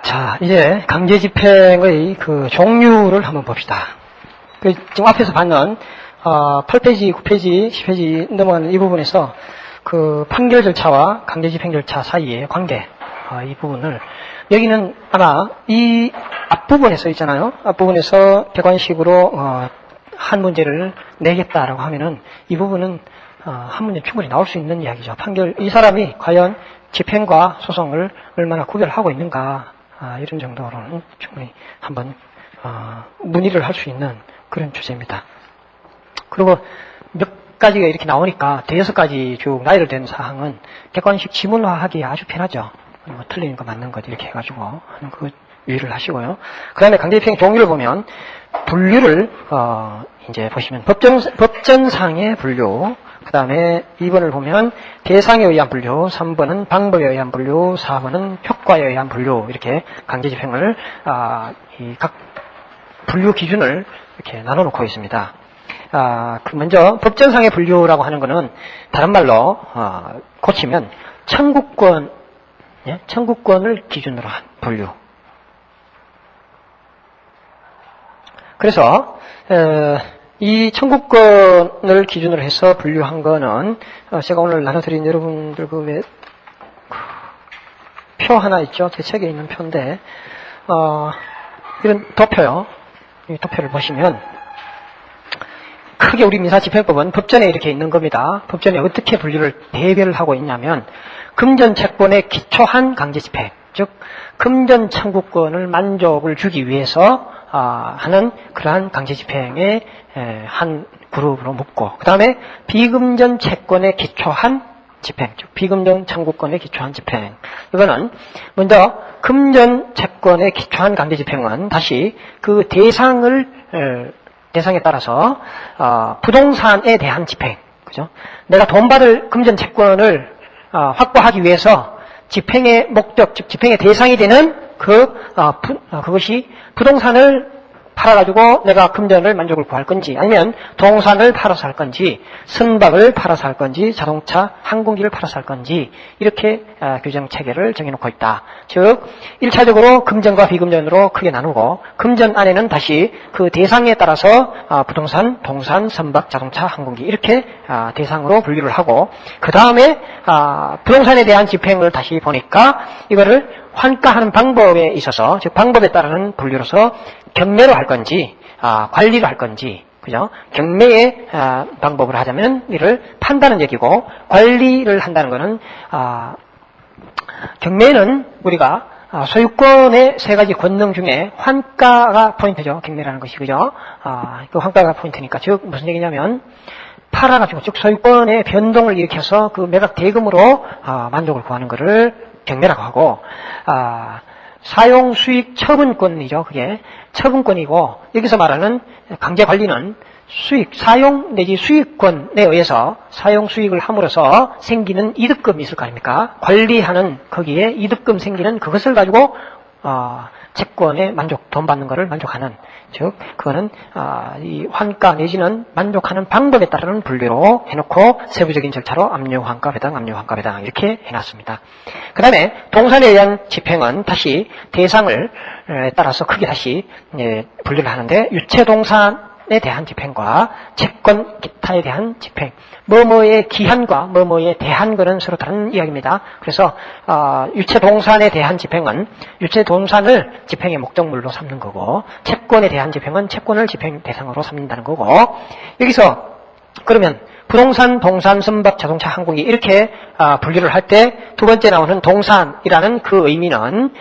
자, 이제 강제집행의 그 종류를 한번 봅시다. 지금 앞에서 봤는 8페이지, 9페이지, 10페이지 넘어가는 이 부분에서 그 판결 절차와 강제집행 절차 사이의 관계, 이 부분을 여기는 아마 이 앞부분에서 있잖아요. 앞부분에서 객관식으로 한 문제를 내겠다라고 하면은 이 부분은 한 문제 충분히 나올 수 있는 이야기죠. 판결, 이 사람이 과연 집행과 소송을 얼마나 구별하고 있는가, 이런 정도로는 충분히 한번 문의를 할 수 있는 그런 주제입니다. 그리고 몇 가지가 이렇게 나오니까 대여섯 가지 쭉 나열된 사항은 객관식 지문화하기 아주 편하죠. 뭐 틀리는 거 맞는 것 이렇게 해가지고 그 유의를 하시고요. 그 다음에 강제집행 종류를 보면 분류를 이제 보시면 법전상의 분류, 그 다음에 2번을 보면 대상에 의한 분류, 3번은 방법에 의한 분류, 4번은 효과에 의한 분류, 이렇게 강제집행을 이 각 분류 기준을 이렇게 나눠놓고 있습니다. 먼저 법전상의 분류라고 하는 것은 다른 말로 고치면 청구권을 기준으로 한 분류. 그래서 이 청구권을 기준으로 해서 분류한 거는 제가 오늘 나눠드린 여러분들 표 하나 있죠. 제 책에 있는 표인데 이런 도표요. 이 도표를 보시면 크게 우리 민사집행법은 법전에 이렇게 있는 겁니다. 법전에 어떻게 분류를 대별을 하고 있냐면 금전채권에 기초한 강제집행, 즉 금전 청구권을 만족을 주기 위해서 하는 그러한 강제집행의 한 그룹으로 묶고, 그 다음에 비금전 채권에 기초한 집행, 즉 비금전 청구권에 기초한 집행. 이거는 먼저 금전 채권에 기초한 강제집행은 다시 그 대상에 따라서 부동산에 대한 집행, 그죠? 내가 돈 받을 금전 채권을 확보하기 위해서 집행의 목적, 즉 집행의 대상이 되는 그것이 부동산을 팔아가지고 내가 금전을 만족을 구할 건지, 아니면 동산을 팔아서 할 건지, 선박을 팔아서 할 건지, 자동차, 항공기를 팔아서 할 건지, 이렇게 규정 체계를 정해놓고 있다. 즉 1차적으로 금전과 비금전으로 크게 나누고, 금전 안에는 다시 그 대상에 따라서 부동산, 동산, 선박, 자동차, 항공기 이렇게 대상으로 분류를 하고, 그 다음에 부동산에 대한 집행을 다시 보니까 이거를 환가하는 방법에 있어서, 즉 방법에 따르는 분류로서 경매로 할 건지 관리를 할 건지, 그죠? 경매의 방법을 하자면 이를 판다는 얘기고, 관리를 한다는 것은 경매는 우리가 소유권의 세 가지 권능 중에 환가가 포인트죠. 경매라는 것이, 그죠? 그 환가가 포인트니까, 즉 무슨 얘기냐면 팔아가지고, 즉 소유권의 변동을 일으켜서 그 매각 대금으로 만족을 구하는 것을 경매라고 하고, 사용 수익 처분권이죠. 그게 처분권이고, 여기서 말하는 강제 관리는 사용 내지 수익권에 의해서 사용 수익을 함으로써 생기는 이득금이 있을 거 아닙니까? 관리하는 거기에 이득금 생기는 그것을 가지고 채권에 돈 받는 것을 만족하는, 즉 그거는 이 환가 내지는 만족하는 방법에 따르는 분류로 해놓고 세부적인 절차로 압류환가 배당, 압류환가 배당 이렇게 해놨습니다. 그 다음에 동산에 의한 집행은 다시 대상을 따라서 크게 다시 분류를 하는데, 유체동산에 대한 집행과 채권 기타에 대한 집행, 뭐뭐의 기한과 뭐뭐의 대한거는 서로 다른 이야기입니다. 그래서 유체동산에 대한 집행은 유체동산을 집행의 목적물로 삼는 거고, 채권에 대한 집행은 채권을 집행 대상으로 삼는다는 거고, 여기서 그러면 부동산, 동산, 선박, 자동차, 항공기 이렇게 분류를 할 때 두 번째 나오는 동산이라는 그 의미는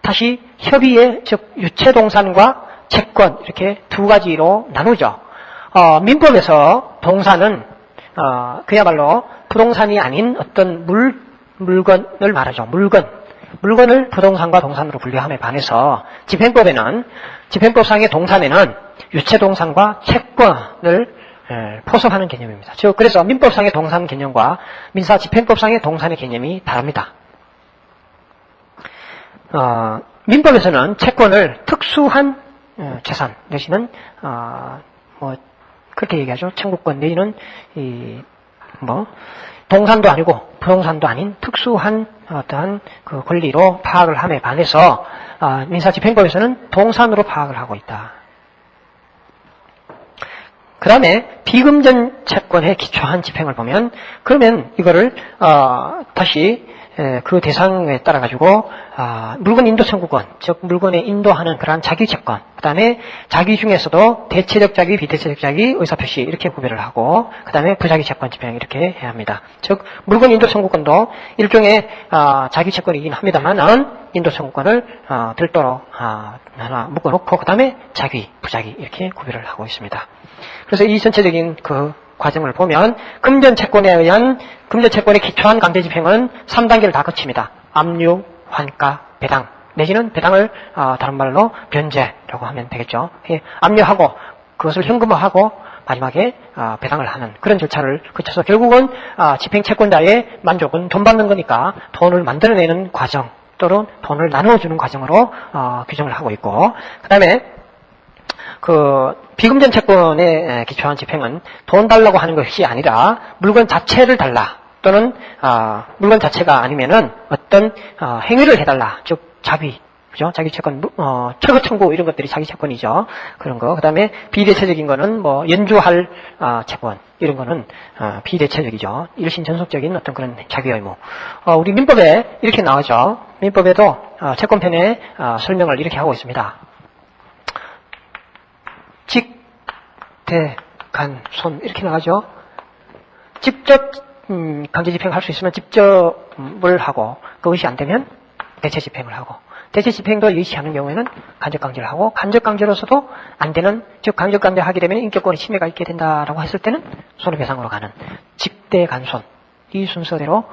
다시 협의의, 즉 유체동산과 채권 이렇게 두 가지로 나누죠. 민법에서 동산은 그야말로 부동산이 아닌 어떤 물건을 말하죠. 물건을 부동산과 동산으로 분류함에 반해서 집행법상의 동산에는 유체동산과 채권을 포섭하는 개념입니다. 즉 그래서 민법상의 동산 개념과 민사집행법상의 동산의 개념이 다릅니다. 민법에서는 채권을 특수한 재산 내지는 그렇게 얘기하죠. 청구권 내지는 이 동산도 아니고 부동산도 아닌 특수한 어떠한 그 권리로 파악을 함에 반해서 민사집행법에서는 동산으로 파악을 하고 있다. 그 다음에 비금전 채권에 기초한 집행을 보면 그러면 이거를 다시 그 대상에 따라 가지고 물건 인도 청구권, 즉 물건에 인도하는 그러한 자기 채권, 그 다음에 자기 중에서도 대체적 자기, 비대체적 자기, 의사표시 이렇게 구별을 하고, 그 다음에 부자기 채권 집행 이렇게 해야 합니다. 즉 물건 인도 청구권도 일종의 자기 채권이긴 합니다만은 인도 청구권을 별도로 하나 묶어놓고 그 다음에 자기, 부자기 이렇게 구별을 하고 있습니다. 그래서 이 전체적인 그 과정을 보면 금전 채권에 의한 금전 채권에 기초한 강제 집행은 3단계를 다 거칩니다. 압류, 환가, 배당 내지는 배당을 다른 말로 변제라고 하면 되겠죠. 압류하고 그것을 현금화하고 마지막에 배당을 하는 그런 절차를 거쳐서 결국은 집행 채권자의 만족은 돈 받는 거니까 돈을 만들어내는 과정 또는 돈을 나누어주는 과정으로 규정을 하고 있고, 그 다음에 그 비금전 채권에 기초한 집행은 돈 달라고 하는 것이 아니라 물건 자체를 달라 또는 물건 자체가 아니면은 어떤 행위를 해달라, 즉 자비, 그죠? 자기 채권, 철거 청구 이런 것들이 자기 채권이죠. 그런 거. 그다음에 비대체적인 거는 연주할 채권 이런 거는 비대체적이죠. 일신 전속적인 어떤 그런 자기 의무. 우리 민법에 이렇게 나오죠. 민법에도 채권편에 설명을 이렇게 하고 있습니다. 직, 대, 간, 손 이렇게 나가죠. 직접 강제 집행할 수 있으면 직접을 하고 그것이 안 되면 대체 집행을 하고, 대체 집행도 이의치 않은 경우에는 간접 강제를 하고, 간접 강제로서도 안 되는, 즉 간접 강제하게 되면 인격권의 침해가 있게 된다라고 했을 때는 손해배상으로 가는 직대, 간손 이 순서대로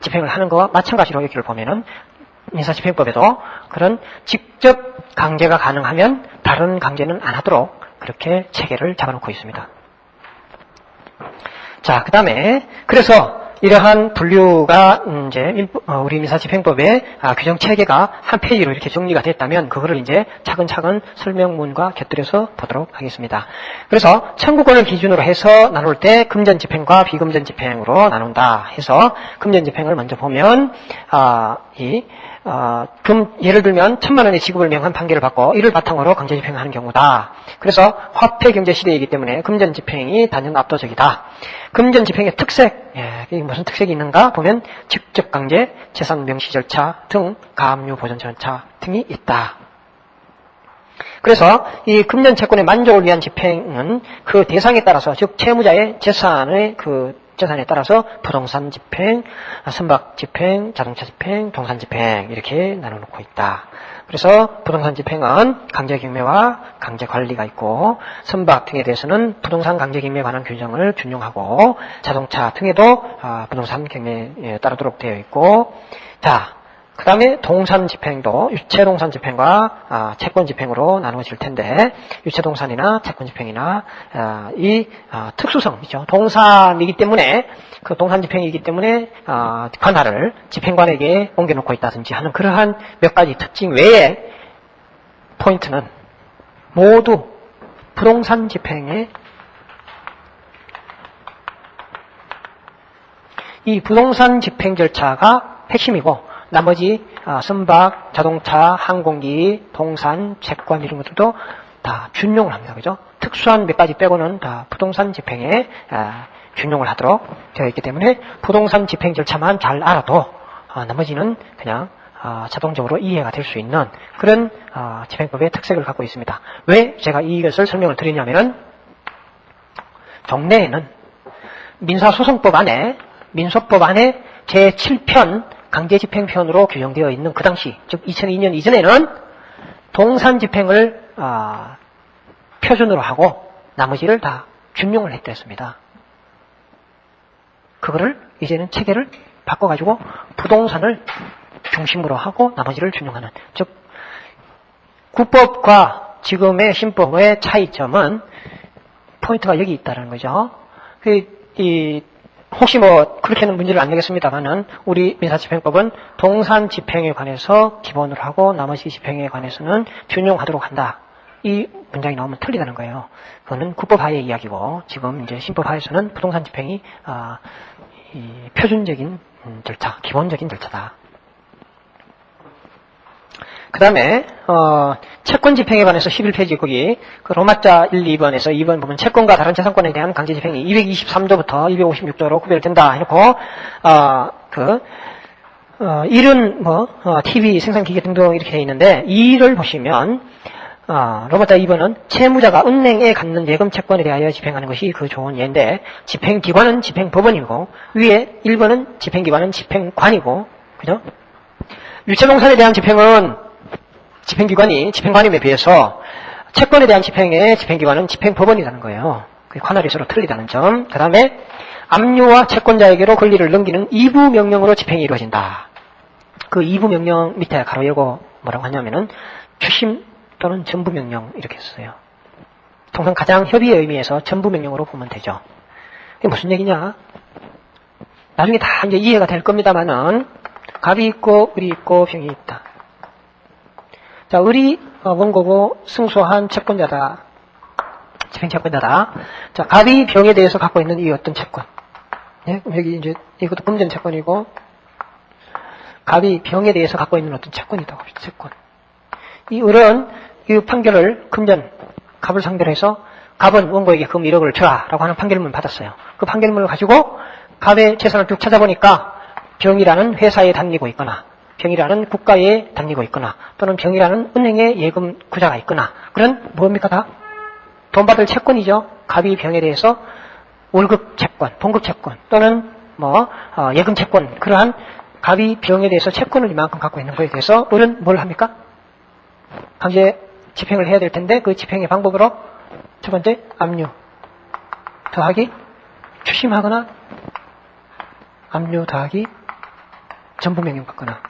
집행을 하는 것과 마찬가지로 여기를 보면은 민사집행법에도 그런 직접 강제가 가능하면 다른 강제는 안 하도록 그렇게 체계를 잡아놓고 있습니다. 자, 그 다음에 그래서 이러한 분류가 이제 우리 민사집행법의 규정 체계가 한 페이지로 이렇게 정리가 됐다면 그거를 이제 차근차근 설명문과 곁들여서 보도록 하겠습니다. 그래서 청구권을 기준으로 해서 나눌 때 금전집행과 비금전집행으로 나눈다 해서 금전집행을 먼저 보면 예를 들면 1,000만 원의 지급을 명한 판결을 받고 이를 바탕으로 강제집행하는 경우다. 그래서 화폐경제 시대이기 때문에 금전집행이 단연 압도적이다. 금전집행의 특색, 이게 무슨 특색이 있는가 보면 직접 강제, 재산 명시 절차 등 가압류 보전 절차 등이 있다. 그래서 이 금전 채권의 만족을 위한 집행은 그 대상에 따라서, 즉 채무자의 재산에 따라서 부동산 집행, 선박 집행, 자동차 집행, 동산 집행 이렇게 나눠놓고 있다. 그래서 부동산 집행은 강제경매와 강제관리가 있고, 선박 등에 대해서는 부동산 강제경매에 관한 규정을 준용하고, 자동차 등에도 부동산 경매에 따르도록 되어 있고, 자, 그 다음에 동산 집행도 유체동산 집행과 채권 집행으로 나누어질 텐데, 유체동산이나 채권 집행이나 이 특수성이죠. 동산이기 때문에, 그 동산 집행이기 때문에 관할을 집행관에게 옮겨놓고 있다든지 하는 그러한 몇 가지 특징 외에 포인트는 모두 부동산 집행의 이 부동산 집행 절차가 핵심이고, 나머지 선박, 자동차, 항공기, 동산, 채권 이런 것들도 다 준용을 합니다. 그죠? 특수한 몇 가지 빼고는 다 부동산 집행에 준용을 하도록 되어 있기 때문에 부동산 집행 절차만 잘 알아도 나머지는 그냥 자동적으로 이해가 될 수 있는 그런 집행법의 특색을 갖고 있습니다. 왜 제가 이것을 설명을 드리냐면은 종래에는 민사소송법 안에 민소법 안에 제7편 강제집행편으로 규정되어 있는 그 당시, 즉 2002년 이전에는 동산 집행을 표준으로 하고 나머지를 다 준용을 했댔습니다. 그거를 이제는 체계를 바꿔가지고 부동산을 중심으로 하고 나머지를 준용하는, 즉 국법과 지금의 신법의 차이점은 포인트가 여기 있다는 거죠. 혹시 그렇게는 문제를 안 내겠습니다만은, 우리 민사집행법은 동산 집행에 관해서 기본으로 하고, 나머지 집행에 관해서는 준용하도록 한다. 이 문장이 나오면 틀리다는 거예요. 그거는 국법하의 이야기고 지금 이제 신법하에서는 부동산 집행이 이 표준적인 절차, 기본적인 절차다. 그 다음에 채권 집행에 관해서 11페이지 거기 그 로마자 1, 2번에서 2번 보면 채권과 다른 재산권에 대한 강제 집행이 223조부터 256조로 구별된다 해놓고 일은 TV, 생산기계 등등 이렇게 되어 있는데 이를 보시면 로마자 2번은 채무자가 은행에 갖는 예금 채권에 대하여 집행하는 것이 그 좋은 예인데 집행기관은 집행법원이고 위에 1번은 집행기관은 집행관이고 그죠? 유체동산에 대한 집행은 집행기관이 집행관임에 비해서 채권에 대한 집행의 집행기관은 집행법원이라는 거예요. 관할이 서로 틀리다는 점. 그 다음에 압류와 채권자에게로 권리를 넘기는 이부 명령으로 집행이 이루어진다. 그 이부 명령 밑에 가로 열고 뭐라고 하냐면은 추심 또는 전부 명령 이렇게 했어요. 통상 가장 협의의 의미에서 전부 명령으로 보면 되죠. 이게 무슨 얘기냐? 나중에 다 이제 이해가 될 겁니다만은 갑이 있고 을이 있고 병이 있다. 자, 을이 원고고 승소한 채권자다. 집행채권자다. 자, 갑이 병에 대해서 갖고 있는 이 어떤 채권. 예? 여기 이제 이것도 금전 채권이고 갑이 병에 대해서 갖고 있는 어떤 채권이다. 채권. 이 을은 이 판결을 금전 갑을 상대로 해서 갑은 원고에게 금 1억을 줘라 라고 하는 판결문을 받았어요. 그 판결문을 가지고 갑의 재산을 쭉 찾아보니까 병이라는 회사에 다니고 있거나 병이라는 국가에 다니고 있거나 또는 병이라는 은행에 예금 구자가 있거나 그런 뭡니까 다? 돈 받을 채권이죠. 갑이 병에 대해서 월급 채권, 봉급 채권 또는 예금 채권 그러한 갑이 병에 대해서 채권을 이만큼 갖고 있는 것에 대해서 을은 뭘 합니까? 강제 집행을 해야 될 텐데 그 집행의 방법으로 첫 번째 압류 더하기 추심하거나 압류 더하기 전부 명령 받거나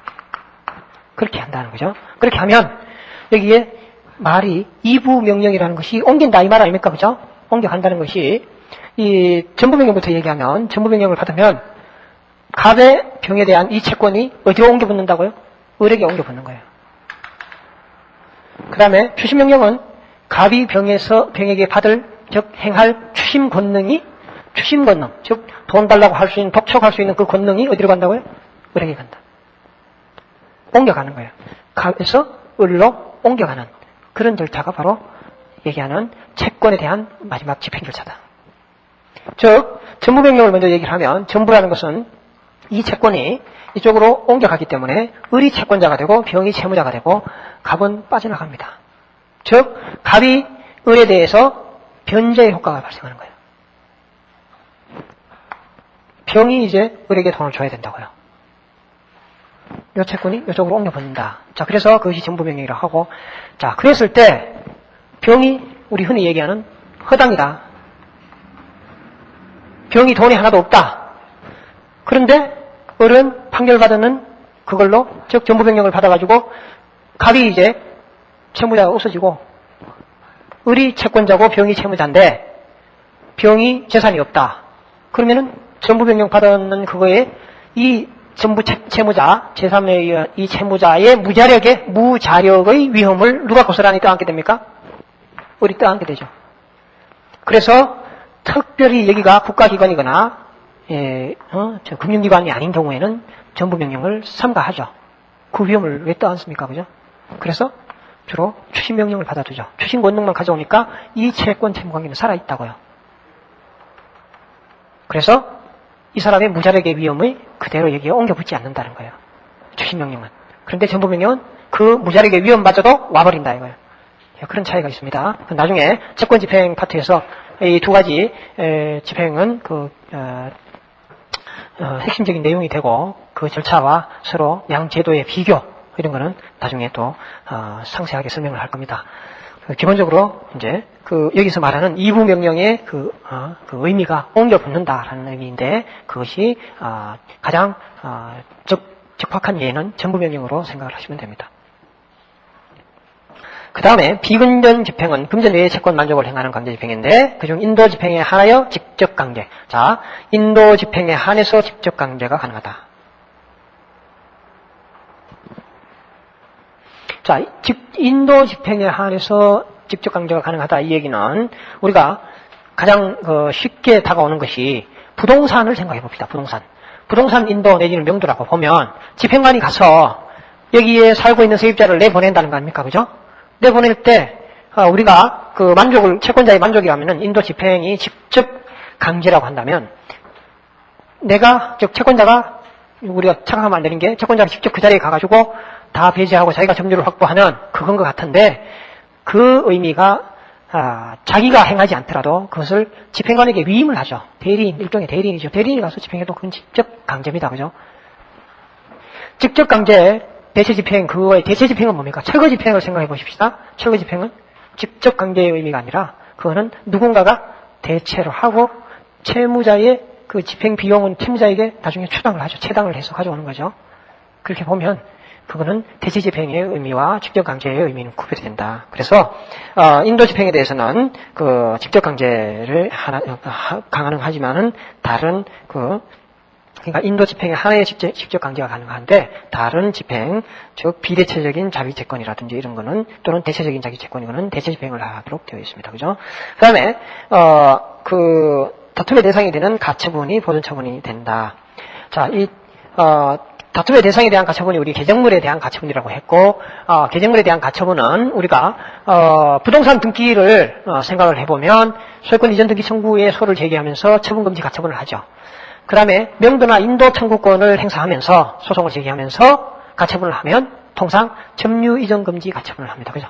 그렇게 한다는 거죠. 그렇게 하면 여기에 말이 이부 명령이라는 것이 옮긴다 이 말 아닙니까? 그죠? 옮겨간다는 것이 이 전부 명령부터 얘기하면 전부 명령을 받으면 갑의 병에 대한 이 채권이 어디로 옮겨 붙는다고요? 을에게 옮겨 붙는 거예요. 그 다음에 추심 명령은 갑이 병에게 받을 즉 행할 추심 권능이 추심 권능 즉 돈 달라고 할 수 있는 독촉할 수 있는 그 권능이 어디로 간다고요? 을에게 간다. 옮겨가는 거예요. 갑에서 을로 옮겨가는 그런 절차가 바로 얘기하는 채권에 대한 마지막 집행 절차다. 즉 전부 명령을 먼저 얘기를 하면 전부라는 것은 이 채권이 이쪽으로 옮겨가기 때문에 을이 채권자가 되고 병이 채무자가 되고 갑은 빠져나갑니다. 즉 갑이 을에 대해서 변제의 효과가 발생하는 거예요. 병이 이제 을에게 돈을 줘야 된다고요. 이 채권이 이쪽으로 옮겨붙는다. 자, 그래서 그것이 전부명령이라고 하고, 자, 그랬을 때 병이 우리 흔히 얘기하는 허당이다. 병이 돈이 하나도 없다. 그런데 을은 판결받는 그걸로 즉 전부명령을 받아가지고 갑이 이제 채무자가 없어지고 을이 채권자고 병이 채무자인데 병이 재산이 없다. 그러면은 전부명령 받는 그거에 이 전부 채무자, 제3의 의원 이 채무자의 무자력의 위험을 누가 고스란히 떠안게 됩니까? 을이 떠안게 되죠. 그래서 특별히 여기가 국가기관이거나 금융기관이 아닌 경우에는 전부명령을 삼가하죠. 그 위험을 왜 떠안습니까? 그죠? 그래서 주로 추심명령을 받아두죠. 추심권능만 가져오니까 이 채권 채무관계는 살아있다고요. 그래서 이 사람의 무자력의 위험을 그대로 여기에 옮겨붙지 않는다는 거예요. 추심명령은. 그런데 전부명령은 그 무자력의 위험마저도 와버린다 이거예요. 그런 차이가 있습니다. 나중에 채권 집행 파트에서 이 두 가지 집행은 핵심적인 내용이 되고 그 절차와 서로 양 제도의 비교 이런 거는 나중에 또 상세하게 설명을 할 겁니다. 기본적으로 이제 여기서 말하는 이부 명령의 그 의미가 옮겨 붙는다라는 의미인데 그것이 가장 적확한 예는 전부 명령으로 생각을 하시면 됩니다. 그 다음에 비금전 집행은 금전 외의 채권 만족을 행하는 강제 집행인데 그중 인도 집행에 한하여 직접 강제. 자, 인도 집행에 한해서 직접 강제가 가능하다. 자, 인도 집행에 한해서 직접 강제가 가능하다 이 얘기는 우리가 가장 쉽게 다가오는 것이 부동산을 생각해 봅시다. 부동산 인도 내지는 명도라고 보면 집행관이 가서 여기에 살고 있는 세입자를 내보낸다는 거 아닙니까? 그죠? 내보낼 때 우리가 그 채권자의 만족이라면은 인도 집행이 직접 강제라고 한다면 즉 채권자가 우리가 착각하면 안 되는 게 채권자가 직접 그 자리에 가가지고 다 배제하고 자기가 점유를 확보하는 그건 것 같은데 그 의미가 자기가 행하지 않더라도 그것을 집행관에게 위임을 하죠. 일종의 대리인이죠. 대리인이 가서 집행해도 그건 직접 강제입니다. 그죠? 직접 강제, 대체 집행, 그거의 대체 집행은 뭡니까? 철거 집행을 생각해 보십시다. 철거 집행은 직접 강제의 의미가 아니라 그거는 누군가가 대체로 하고 채무자의 그 집행 비용은 채무자에게 나중에 체당을 해서 가져오는 거죠. 그렇게 보면 그거는 대체 집행의 의미와 직접 강제의 의미는 구별이 된다. 그래서 인도 집행에 대해서는 그 직접 강제를 가능하지만은 다른 그러니까 인도 집행의 하나의 직접 강제가 가능한데 다른 집행, 즉 비대체적인 자기채권이라든지 이런 거는 또는 대체적인 자기채권 이거는 대체 집행을 하도록 되어 있습니다. 그죠? 그다음에 다툼의 대상이 되는 가처분이 보존처분이 된다. 자, 다툼의 대상에 대한 가처분이 우리 계정물에 대한 가처분이라고 했고, 계정물에 대한 가처분은 우리가 부동산 등기를 생각을 해보면 소유권 이전 등기 청구에 소를 제기하면서 처분금지 가처분을 하죠. 그 다음에 명도나 인도 청구권을 행사하면서 소송을 제기하면서 가처분을 하면 통상 점유 이전 금지 가처분을 합니다. 그죠?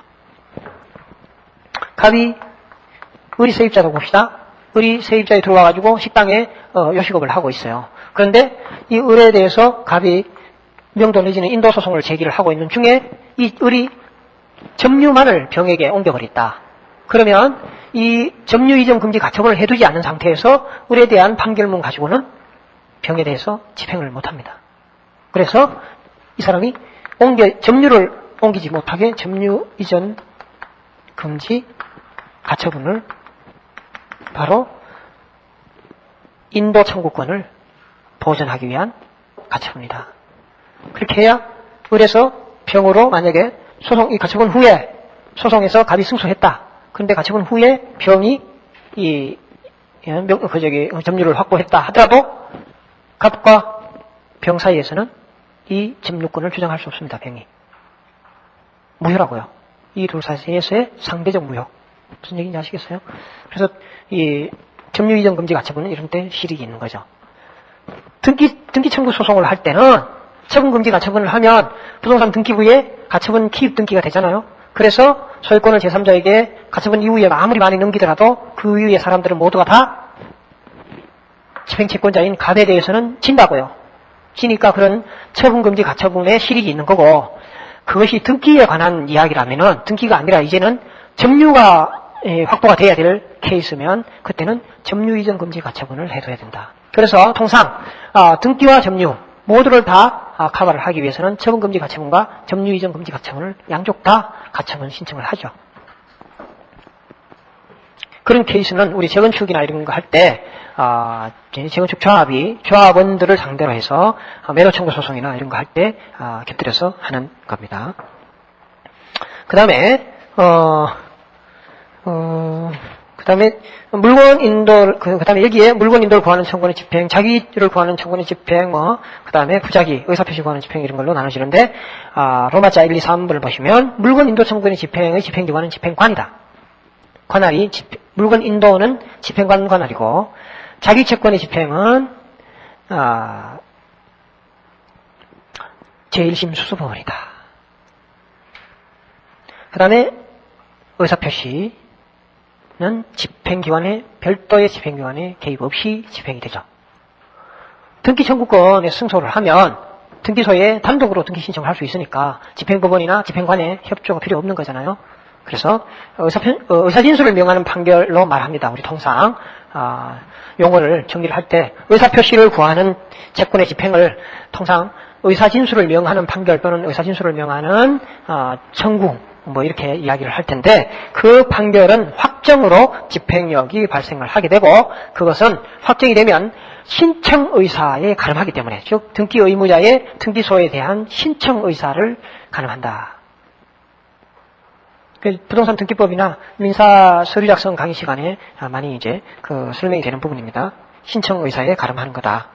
갑이 의리 세입자라고 봅시다. 의리 세입자에 들어와가지고 식당에 요식업을 하고 있어요. 그런데 이 을에 대해서 갑이 명도 내지는 인도 소송을 제기를 하고 있는 중에 이 을이 점유만을 병에게 옮겨버렸다. 그러면 이 점유 이전 금지 가처분을 해두지 않은 상태에서 을에 대한 판결문 가지고는 병에 대해서 집행을 못합니다. 그래서 이 사람이 점유를 옮기지 못하게 점유 이전 금지 가처분을 바로 인도 청구권을 보존하기 위한 가처분이다. 그렇게 해야 을에서 병으로 만약에 이 가처분 후에 소송에서 갑이 승소했다. 그런데 가처분 후에 병이 점유를 확보했다 하더라도 갑과 병 사이에서는 이 점유권을 주장할 수 없습니다. 병이. 무효라고요. 이 둘 사이에서의 상대적 무효. 무슨 얘기인지 아시겠어요? 그래서 이 점유 이전 금지 가처분은 이런 때 실익이 있는 거죠. 등기 청구 소송을 할 때는 처분 금지 가처분을 하면 부동산 등기부에 가처분 기입 등기가 되잖아요. 그래서 소유권을 제3자에게 가처분 이후에 아무리 많이 넘기더라도 그 이후의 사람들은 모두가 다 집행채권자인 갑에 대해서는 진다고요. 지니까 그런 처분 금지 가처분에 실익이 있는 거고 그것이 등기에 관한 이야기라면은 등기가 아니라 이제는 점유가 확보가 돼야 될 케이스면 그때는 점유 이전 금지 가처분을 해둬야 된다. 그래서 통상 등기와 점유 모두를 다 커버를 하기 위해서는 처분 금지 가처분과 점유 이전 금지 가처분을 양쪽 다 가처분 신청을 하죠. 그런 케이스는 우리 재건축이나 이런 거 할 때 재건축 조합원들을 상대로 해서 매도 청구 소송이나 이런 거 할 때 곁들여서 하는 겁니다. 그 다음에 물건 인도, 그 다음에 여기에 물건 인도를 구하는 청구의 집행, 자기를 구하는 청구의 집행, 그 다음에 부자기, 의사표시 구하는 집행 이런 걸로 나눠지는데, 로마자 1, 2, 3번을 보시면, 물건 인도 청구의 집행의 집행기관은 집행관이다. 물건 인도는 집행관 관할이고, 자기 채권의 집행은, 제1심 수수법원이다. 그 다음에 의사표시, 는 집행기관의 별도의 집행기관의 개입 없이 집행이 되죠. 등기 청구권에 승소를 하면 등기소에 단독으로 등기 신청을 할 수 있으니까 집행법원이나 집행관의 협조가 필요 없는 거잖아요. 그래서 의사진술을 명하는 판결로 말합니다. 우리 통상 용어를 정리를 할 때 의사표시를 구하는 채권의 집행을 통상 의사진술을 명하는 판결 또는 의사진술을 명하는 청구 이렇게 이야기를 할 텐데 그 판결은 확정으로 집행력이 발생을 하게 되고 그것은 확정이 되면 신청의사에 가름하기 때문에 즉 등기의무자의 등기소에 대한 신청의사를 가름한다. 그 부동산 등기법이나 민사 서류 작성 강의 시간에 많이 이제 설명이 되는 부분입니다. 신청 의사에 가름하는 거다.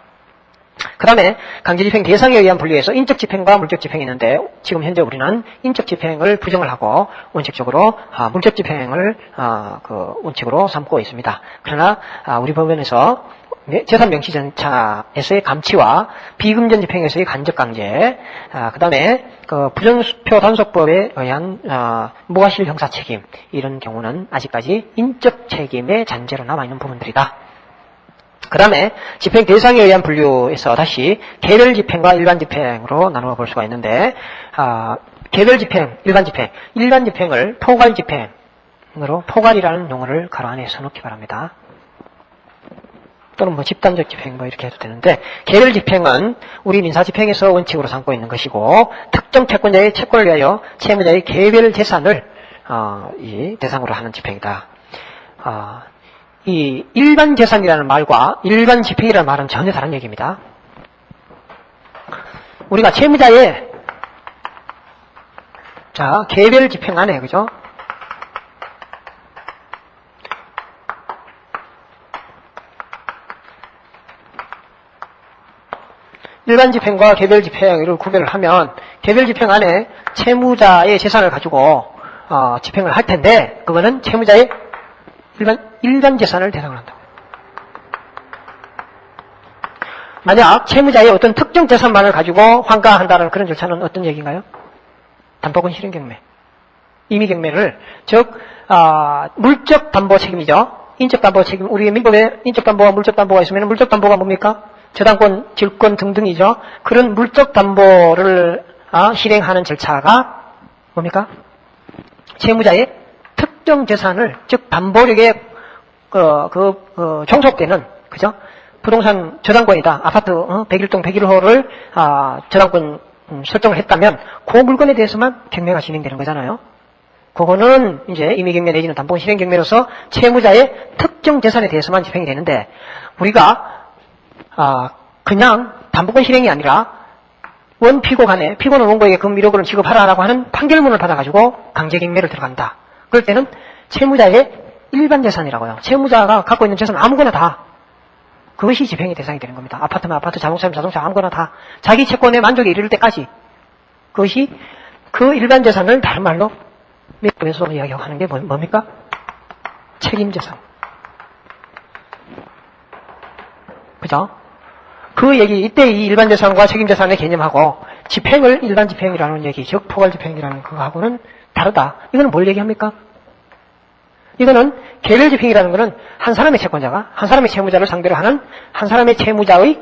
그 다음에 강제집행 대상에 의한 분류에서 인적집행과 물적집행이 있는데 지금 현재 우리는 인적집행을 부정을 하고 원칙적으로 물적집행을 원칙으로 삼고 있습니다. 그러나 우리 법원에서 재산명시전차에서의 감치와 비금전집행에서의 간접강제, 그 다음에 부정수표 단속법에 의한 무과실 형사책임, 이런 경우는 아직까지 인적책임의 잔재로 남아있는 부분들이다. 그 다음에 집행 대상에 의한 분류에서 다시 개별집행과 일반집행으로 나누어 볼 수가 있는데, 개별집행, 일반집행을 포괄집행으로, 포괄이라는 용어를 가로 안에 써놓기 바랍니다. 또는 집단적 집행 이렇게 해도 되는데, 개별집행은 우리 민사집행에서 원칙으로 삼고 있는 것이고, 특정 채권자의 채권을 위하여 채무자의 개별 재산을 이 대상으로 하는 집행이다. 이 일반 재산이라는 말과 일반 집행이라는 말은 전혀 다른 얘기입니다. 우리가 채무자의 개별 집행 안에, 그죠? 일반 집행과 개별 집행을 구별을 하면, 개별 집행 안에 채무자의 재산을 가지고 집행을 할 텐데, 그거는 채무자의 일반 재산을 대상으로 한다고. 만약 채무자의 어떤 특정 재산만을 가지고 환가한다는 그런 절차는 어떤 얘기인가요? 담보권 실행경매. 임의경매를, 즉 물적 담보 책임이죠. 인적 담보 책임. 우리 민법에 인적 담보와 물적 담보가 있으면 물적 담보가 뭡니까? 저당권, 질권 등등이죠. 그런 물적 담보를 실행하는 절차가 뭡니까? 채무자의 특정 재산을, 즉 담보력에 종속되는, 그죠? 부동산 저당권이다. 아파트 101동 101호를 저당권 설정을 했다면 그 물건에 대해서만 경매가 진행되는 거잖아요. 그거는 이제 임의경매 내지는 담보권 실행경매로서 채무자의 특정 재산에 대해서만 집행이 되는데, 우리가 그냥 담보권 실행이 아니라 원피고 간에 피고는 원고에게 금 1억 원을 지급하라라고 하는 판결문을 받아가지고 강제경매를 들어간다. 그럴 때는 채무자의 일반 재산이라고요. 채무자가 갖고 있는 재산 아무거나 다, 그것이 집행의 대상이 되는 겁니다. 아파트면 아파트, 자동차면 자동차, 아무거나 다 자기 채권의 만족에 이르를 때까지, 그것이 그 일반 재산을 다른 말로 민법에서 이야기하는 게 뭡니까? 책임재산. 그죠? 그 얘기, 이때 이 일반 재산과 책임 재산의 개념하고 집행을 일반 집행이라는 얘기, 즉 포괄 집행이라는 그거하고는 다르다. 이거는 뭘 얘기합니까? 이거는 개별 집행이라는 거는 한 사람의 채권자가 한 사람의 채무자를 상대로 하는 한 사람의 채무자의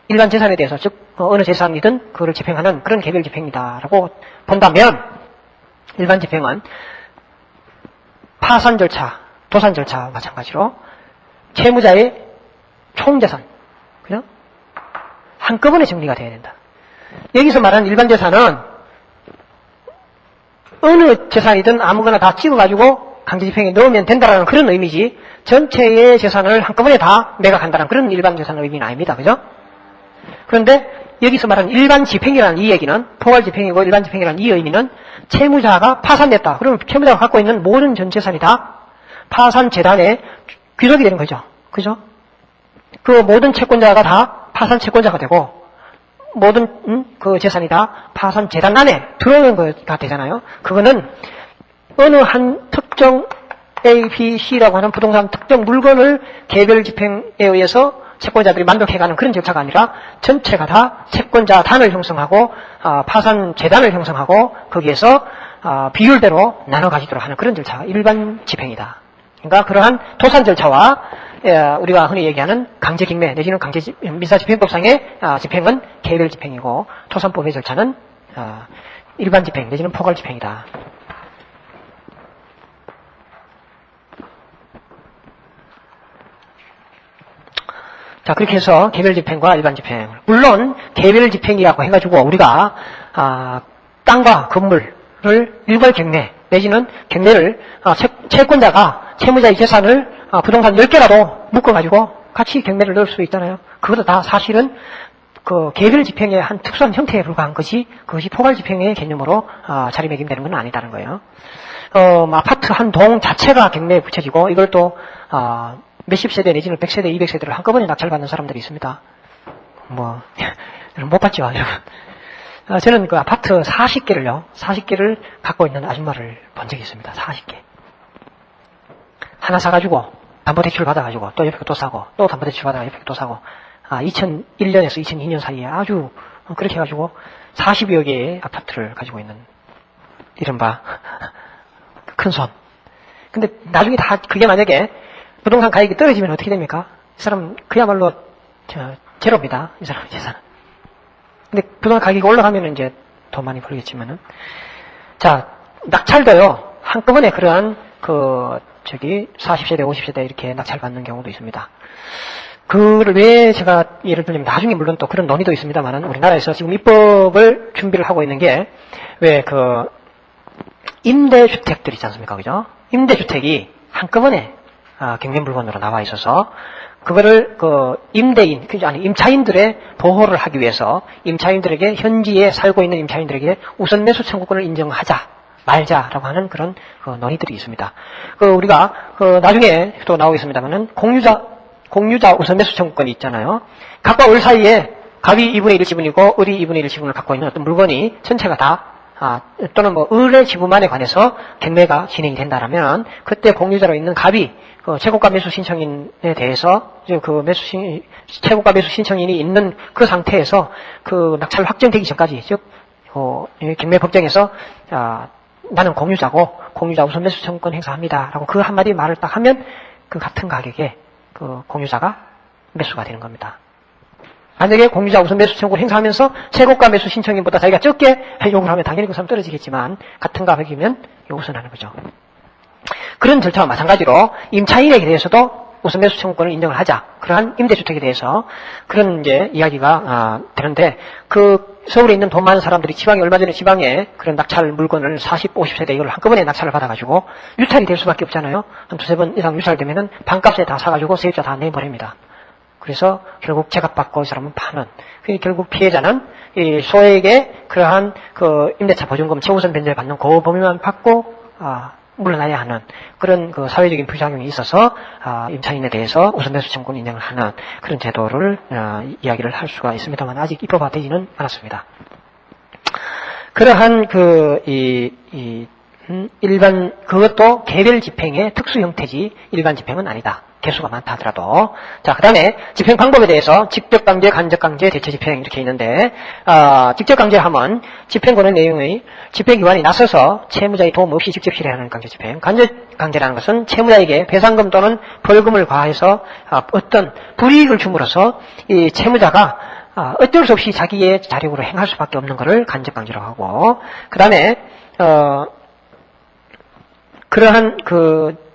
일반 재산에 대해서, 즉 어느 재산이든 그거를 집행하는 그런 개별 집행이다라고 본다면, 일반 집행은 파산 절차, 도산 절차와 마찬가지로 채무자의 총재산, 그죠? 한꺼번에 정리가 돼야 된다. 여기서 말하는 일반 재산은 어느 재산이든 아무거나 다 찍어가지고 강제집행에 넣으면 된다라는 그런 의미지, 전체의 재산을 한꺼번에 다 매각한다는 그런 일반 재산의 의미는 아닙니다. 그죠? 그런데 여기서 말하는 일반 집행이라는 이 얘기는, 포괄 집행이고 일반 집행이라는 이 의미는 채무자가 파산됐다. 그러면 채무자가 갖고 있는 모든 전 재산이 다 파산 재단에 귀속이 되는 거죠. 그죠? 그 모든 채권자가 다 파산 채권자가 되고, 모든 그 재산이 다 파산 재단 안에 들어오는 거가 되잖아요. 그거는 어느 한 특정 A, B, C라고 하는 부동산 특정 물건을 개별 집행에 의해서 채권자들이 만족해가는 그런 절차가 아니라 전체가 다 채권자 단을 형성하고 파산 재단을 형성하고 거기에서 비율대로 나눠 가지도록 하는 그런 절차가 일반 집행이다. 그러니까 그러한 도산 절차와 우리가 흔히 얘기하는 강제경매 내지는 민사집행법상의 집행은 개별 집행이고, 토산법의 절차는 일반 집행 내지는 포괄 집행이다. 자, 그렇게 해서 개별 집행과 일반 집행. 물론 개별 집행이라고 해가지고 우리가 땅과 건물을 일괄 경매 내지는 경매를 채권자가 채무자의 재산을 부동산 10개라도 묶어가지고 같이 경매를 넣을 수 있잖아요. 그것도 다 사실은 그 개별 집행의 한 특수한 형태에 불과한 것이 그것이 포괄 집행의 개념으로 자리매김되는 건 아니다는 거예요. 아파트 한 동 자체가 경매에 붙여지고 이걸 또 몇십 세대 내지는 100세대, 200세대를 한꺼번에 낙찰받는 사람들이 있습니다. 못 봤죠, 여러분. 저는 그 아파트 40개를 갖고 있는 아줌마를 본 적이 있습니다. 40개. 하나 사가지고 담보대출 받아가지고 또 옆에 또 사고 또 담보대출 받아가 옆에 또 사고 2001년에서 2002년 사이에 아주 그렇게 해가지고 40여 개의 아파트를 가지고 있는 이른바 큰 손. 근데 나중에 다 그게 만약에 부동산 가격이 떨어지면 어떻게 됩니까? 이 사람 그야말로 제로입니다. 이 사람 재산은. 근데 부동산 가격이 올라가면 이제 더 많이 벌겠지만은. 자, 낙찰도요, 한꺼번에 그러한 40세대, 50세대 이렇게 낙찰받는 경우도 있습니다. 그걸 왜 제가 예를 들면 나중에 물론 또 그런 논의도 있습니다만은 우리나라에서 지금 입법을 준비를 하고 있는 게 왜 임대주택들 있지 않습니까? 그죠? 임대주택이 한꺼번에 경매 물건으로 나와 있어서 그거를 임차인들의 보호를 하기 위해서 임차인들에게 현지에 살고 있는 임차인들에게 우선 매수 청구권을 인정하자 말자라고 하는 그런 논의들이 있습니다. 우리가 나중에 또 나오겠습니다만은 공유자 우선 매수 청구권이 있잖아요. 각과 을 사이에 갑이 2분의 1 지분이고 을이 2분의 1 지분을 갖고 있는 어떤 물건이 전체가 다 또는 을의 지분만에 관해서 경매가 진행이 된다라면 그때 공유자로 있는 갑이 최고가 매수 신청인에 대해서 최고가 매수 신청인이 있는 그 상태에서 낙찰 확정되기 전까지 즉 경매 법정에서 나는 공유자고 공유자 우선 매수 청구권 행사합니다라고 그 한마디 말을 딱 하면 그 같은 가격에 공유자가 매수가 되는 겁니다. 만약에 공유자 우선 매수 청구를 행사하면서 최고가 매수 신청인보다 자기가 적게 요구를 하면 당연히 그 사람 떨어지겠지만 같은 가격이면 우선하는 거죠. 그런 절차와 마찬가지로 임차인에게 대해서도 우선 매수 청구권을 인정을 하자. 그러한 임대주택에 대해서 그런 이제 이야기가 되는데 서울에 있는 돈 많은 사람들이 얼마 전에 지방에 그런 낙찰 물건을 40, 50세대 이걸 한꺼번에 낙찰을 받아가지고 유찰이 될 수밖에 없잖아요. 한 두세 번 이상 유찰되면은 반값에 다 사가지고 세입자 다 내버립니다. 그래서 결국 제값받고 이 사람은 파는. 결국 피해자는 이 소액의 그러한 임대차 보증금 최우선 변제를 받는 그 범위만 받고 물러나야 하는 그런 사회적인 부작용이 있어서 임차인에 대해서 우선 매수 청구권 인정을 하는 그런 제도를 이야기를 할 수가 있습니다만 아직 입법화되지는 않았습니다. 그러한 그것도 개별 집행의 특수 형태지 일반 집행은 아니다. 개수가 많다 하더라도. 자, 그 다음에 집행 방법에 대해서 직접 강제, 간접 강제, 대체 집행 이렇게 있는데, 직접 강제하면 집행권의 내용의 집행기관이 나서서 채무자의 도움 없이 직접 실행하는 강제 집행. 간접 강제라는 것은 채무자에게 배상금 또는 벌금을 과해서 어떤 불이익을 줌으로써 이 채무자가 어쩔 수 없이 자기의 자력으로 행할 수밖에 없는 것을 간접 강제라고 하고, 그 다음에 그러한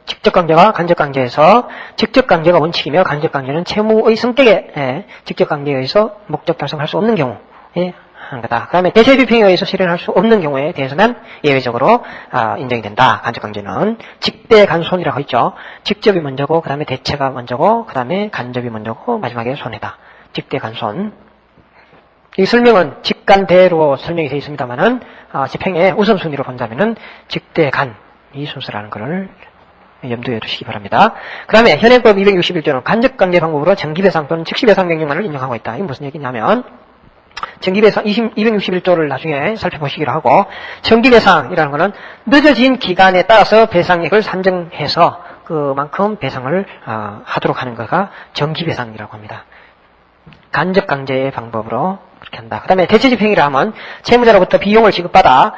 직접 강제와 간접 강제에서 직접 강제가 원칙이며 간접 강제는 채무의 성격에 직접 강제에 의해서 목적 달성할 수 없는 경우에 하는 거다. 그 다음에 대체 집행에 의해서 실현할 수 없는 경우에 대해서는 예외적으로 인정이 된다. 간접 강제는 직대 간손이라고 있죠. 직접이 먼저고 그 다음에 대체가 먼저고 그 다음에 간접이 먼저고 마지막에 손해다. 직대 간손. 이 설명은 직간대로 설명이 되어 있습니다만은 집행의 우선순위로 본다면은 직대간 이 순서라는 것을 염두에 두시기 바랍니다. 그 다음에 현행법 261조는 간접강제 방법으로 정기배상 또는 즉시배상 명령만을 인정하고 있다. 이게 무슨 얘기냐면 정기배상 261조를 나중에 살펴보시기로 하고 정기배상이라는 것은 늦어진 기간에 따라서 배상액을 산정해서 그만큼 배상을 하도록 하는 것가 정기배상이라고 합니다. 간접강제의 방법으로 그렇게 한다. 그 다음에 대체집행이라 하면 채무자로부터 비용을 지급받아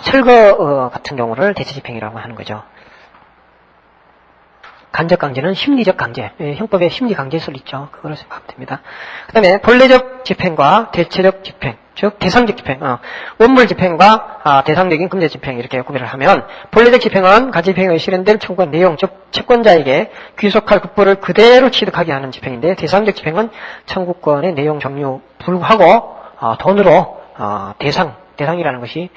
철거 같은 경우를 대체집행이라고 하는 거죠. 간접강제는 심리적 강제, 형법에 심리강제설 있죠. 그거를 생각하면 됩니다. 그 다음에 본래적 집행과 대체적 집행, 즉 대상적 집행, 원물 집행과 대상적인 금제 집행 이렇게 구별을 하면 본래적 집행은 간접집행에 실현될 청구권 내용, 즉 채권자에게 귀속할 국보를 그대로 취득하게 하는 집행인데 대상적 집행은 청구권의 내용 종류 불구하고 돈으로 대상이라는 것이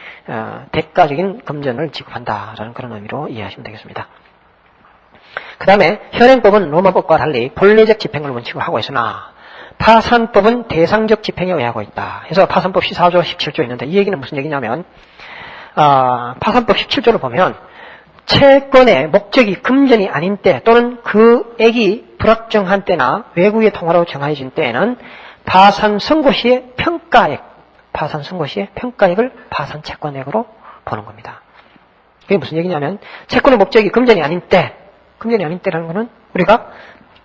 대가적인 금전을 지급한다라는 그런 의미로 이해하시면 되겠습니다. 그 다음에 현행법은 로마법과 달리 본래적 집행을 원칙으로 하고 있으나 파산법은 대상적 집행에 의하고 있다. 해서 파산법 14조 17조 있는데 이 얘기는 무슨 얘기냐면 파산법 17조를 보면 채권의 목적이 금전이 아닌 때 또는 금액이 불확정한 때나 외국의 통화로 정해진 때에는 파산 선고 시의 평가액, 파산 선고 시의 평가액을 파산 채권액으로 보는 겁니다. 그게 무슨 얘기냐면 채권의 목적이 금전이 아닌 때라는 거는 우리가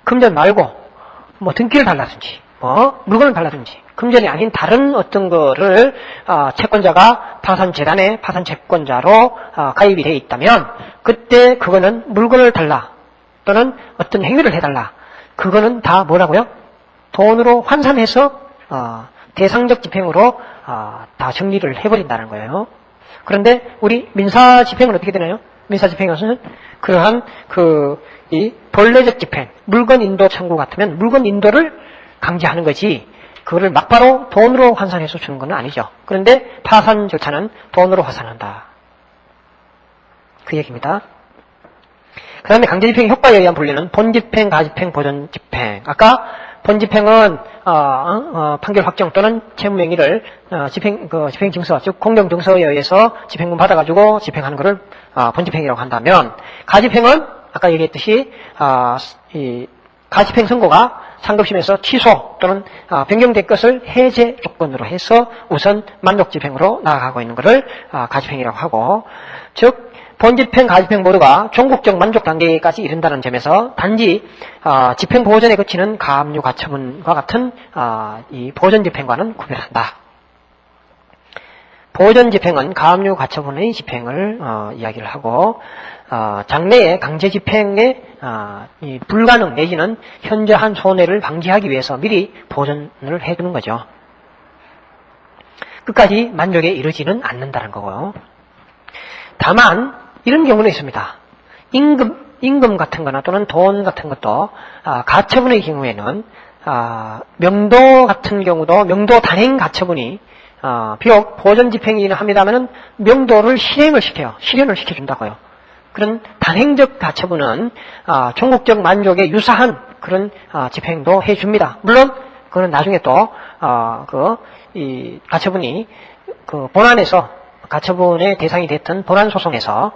금전 말고 뭐 등기를 달라든지 물건을 달라든지 금전이 아닌 다른 어떤 거를 채권자가 파산재단에 파산채권자로 가입이 되어 있다면 그때 그거는 물건을 달라 또는 어떤 행위를 해달라 그거는 다 뭐라고요? 돈으로 환산해서 대상적 집행으로 다 정리를 해버린다는 거예요. 그런데 우리 민사집행은 어떻게 되나요? 민사집행에서는 그러한 이 본래적 집행, 물건 인도 청구 같으면 물건 인도를 강제하는 거지 그거를 막바로 돈으로 환산해서 주는 건 아니죠. 그런데 파산 절차는 돈으로 환산한다. 그 얘기입니다. 그 다음에 강제집행의 효과에 의한 분리는 본집행, 가집행, 보전집행. 아까 본집행은 판결 확정 또는 채무명의를 집행증서, 즉 공정증서에 의해서 집행문 받아가지고 집행하는 것을 본집행이라고 한다면 가집행은 아까 얘기했듯이 이 가집행 선고가 상급심에서 취소 또는 변경된 것을 해제 조건으로 해서 우선 만족집행으로 나아가고 있는 것을 가집행이라고 하고 즉 본집행, 가집행 모두가 종국적 만족 단계까지 이른다는 점에서 단지 집행 보전에 그치는 가압류 가처분과 같은 이 보전집행과는 구별한다. 보전집행은 가압류 가처분의 집행을 이야기를 하고 장래의 강제집행의 이 불가능 내지는 현저한 손해를 방지하기 위해서 미리 보전을 해두는 거죠. 끝까지 만족에 이르지는 않는다는 거고요. 다만 이런 경우는 있습니다. 임금 같은 거나 또는 돈 같은 것도 가처분의 경우에는 명도 같은 경우도 명도 단행 가처분이 비록 보전집행이긴 합니다만은 명도를 실행을 시켜준다고요. 그런 단행적 가처분은 종국적 만족에 유사한 그런 집행도 해줍니다. 물론 그거는 나중에 또 이 가처분이 본안에서 가처분의 대상이 됐던 본안 소송에서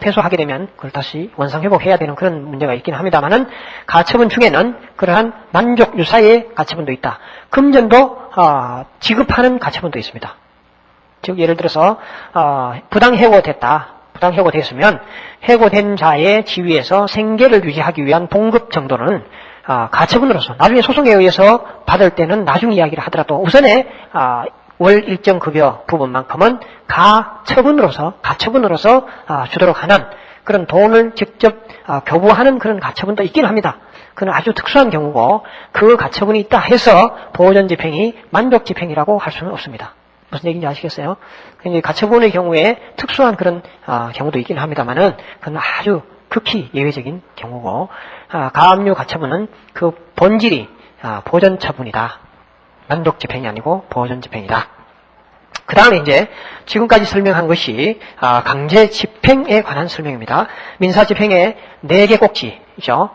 패소하게 되면 그걸 다시 원상 회복해야 되는 그런 문제가 있긴 합니다만은 가처분 중에는 그러한 만족 유사의 가처분도 있다. 금전도 지급하는 가처분도 있습니다. 즉 예를 들어서 부당 해고됐으면 해고된 자의 지위에서 생계를 유지하기 위한 봉급 정도는 가처분으로서 나중에 소송에 의해서 받을 때는 나중 이야기를 하더라도 우선에 월 일정 급여 부분만큼은 가처분으로서 주도록 하는 그런 돈을 직접 교부하는 그런 가처분도 있긴 합니다. 그건 아주 특수한 경우고 그 가처분이 있다 해서 보전집행이 만족집행이라고 할 수는 없습니다. 무슨 얘기인지 아시겠어요? 가처분의 경우에 특수한 그런 경우도 있긴 합니다만은 그건 아주 극히 예외적인 경우고 가압류 가처분은 그 본질이 보전처분이다. 만족집행이 아니고 보전집행이다. 그 다음에 이제 지금까지 설명한 것이 강제집행에 관한 설명입니다. 민사집행의 4개 꼭지죠.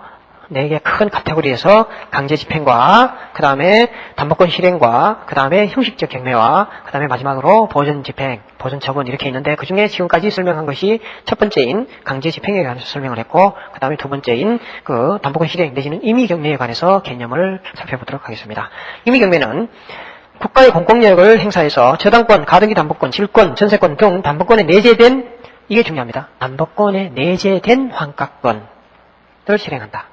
4개 큰 카테고리에서 강제집행과 그 다음에 담보권 실행과 그 다음에 형식적 경매와 그 다음에 마지막으로 보전집행, 보전처분 이렇게 있는데 그 중에 지금까지 설명한 것이 첫 번째인 강제집행에 관해서 설명을 했고 그 다음에 두 번째인 그 담보권 실행 내지는 임의경매에 관해서 개념을 살펴보도록 하겠습니다. 임의경매는 국가의 공권력을 행사해서 저당권, 가등기 담보권, 질권, 전세권 등 담보권에 내재된 이게 중요합니다. 담보권에 내재된 환가권을 실행한다.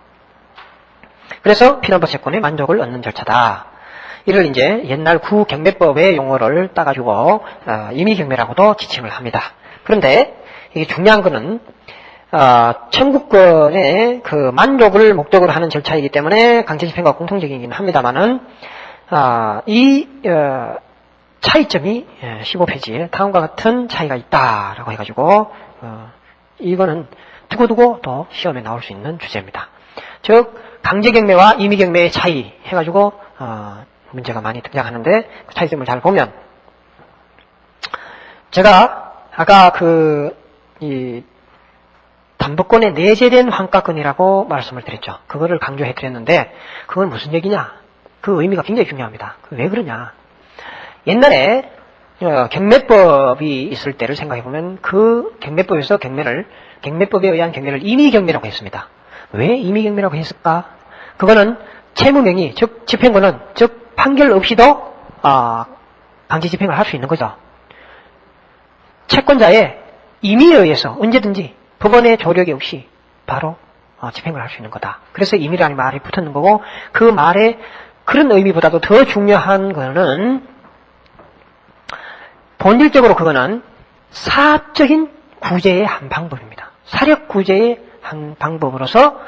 그래서 피난부 채권의 만족을 얻는 절차다. 이를 이제 옛날 구경매법의 용어를 따가지고 임의경매라고도 지칭을 합니다. 그런데 이게 중요한 거는 청구권의 그 만족을 목적으로 하는 절차이기 때문에 강제집행과 공통적이긴 합니다만은 이 차이점이 15페이지에 다음과 같은 차이가 있다라고 해가지고 이거는 두고두고 또 시험에 나올 수 있는 주제입니다. 즉 강제경매와 임의경매의 차이 해가지고 문제가 많이 등장하는데 그 차이점을 잘 보면 제가 아까 이 담보권에 내재된 환가권이라고 말씀을 드렸죠. 그거를 강조해 드렸는데 그건 무슨 얘기냐? 그 의미가 굉장히 중요합니다. 왜 그러냐. 옛날에 경매법이 있을 때를 생각해보면 그 경매법에서 경매법에 의한 경매를 임의경매라고 했습니다. 왜 임의경매라고 했을까? 그거는 채무명의, 즉 집행권은, 즉 판결 없이도 강제 집행을 할 수 있는 거죠. 채권자의 임의에 의해서 언제든지 법원의 조력이 없이 바로 집행을 할 수 있는 거다. 그래서 임의라는 말이 붙었는 거고, 그 말의 그런 의미보다도 더 중요한 거는 본질적으로 그거는 사적인 구제의 한 방법입니다. 사력 구제의 한 방법으로서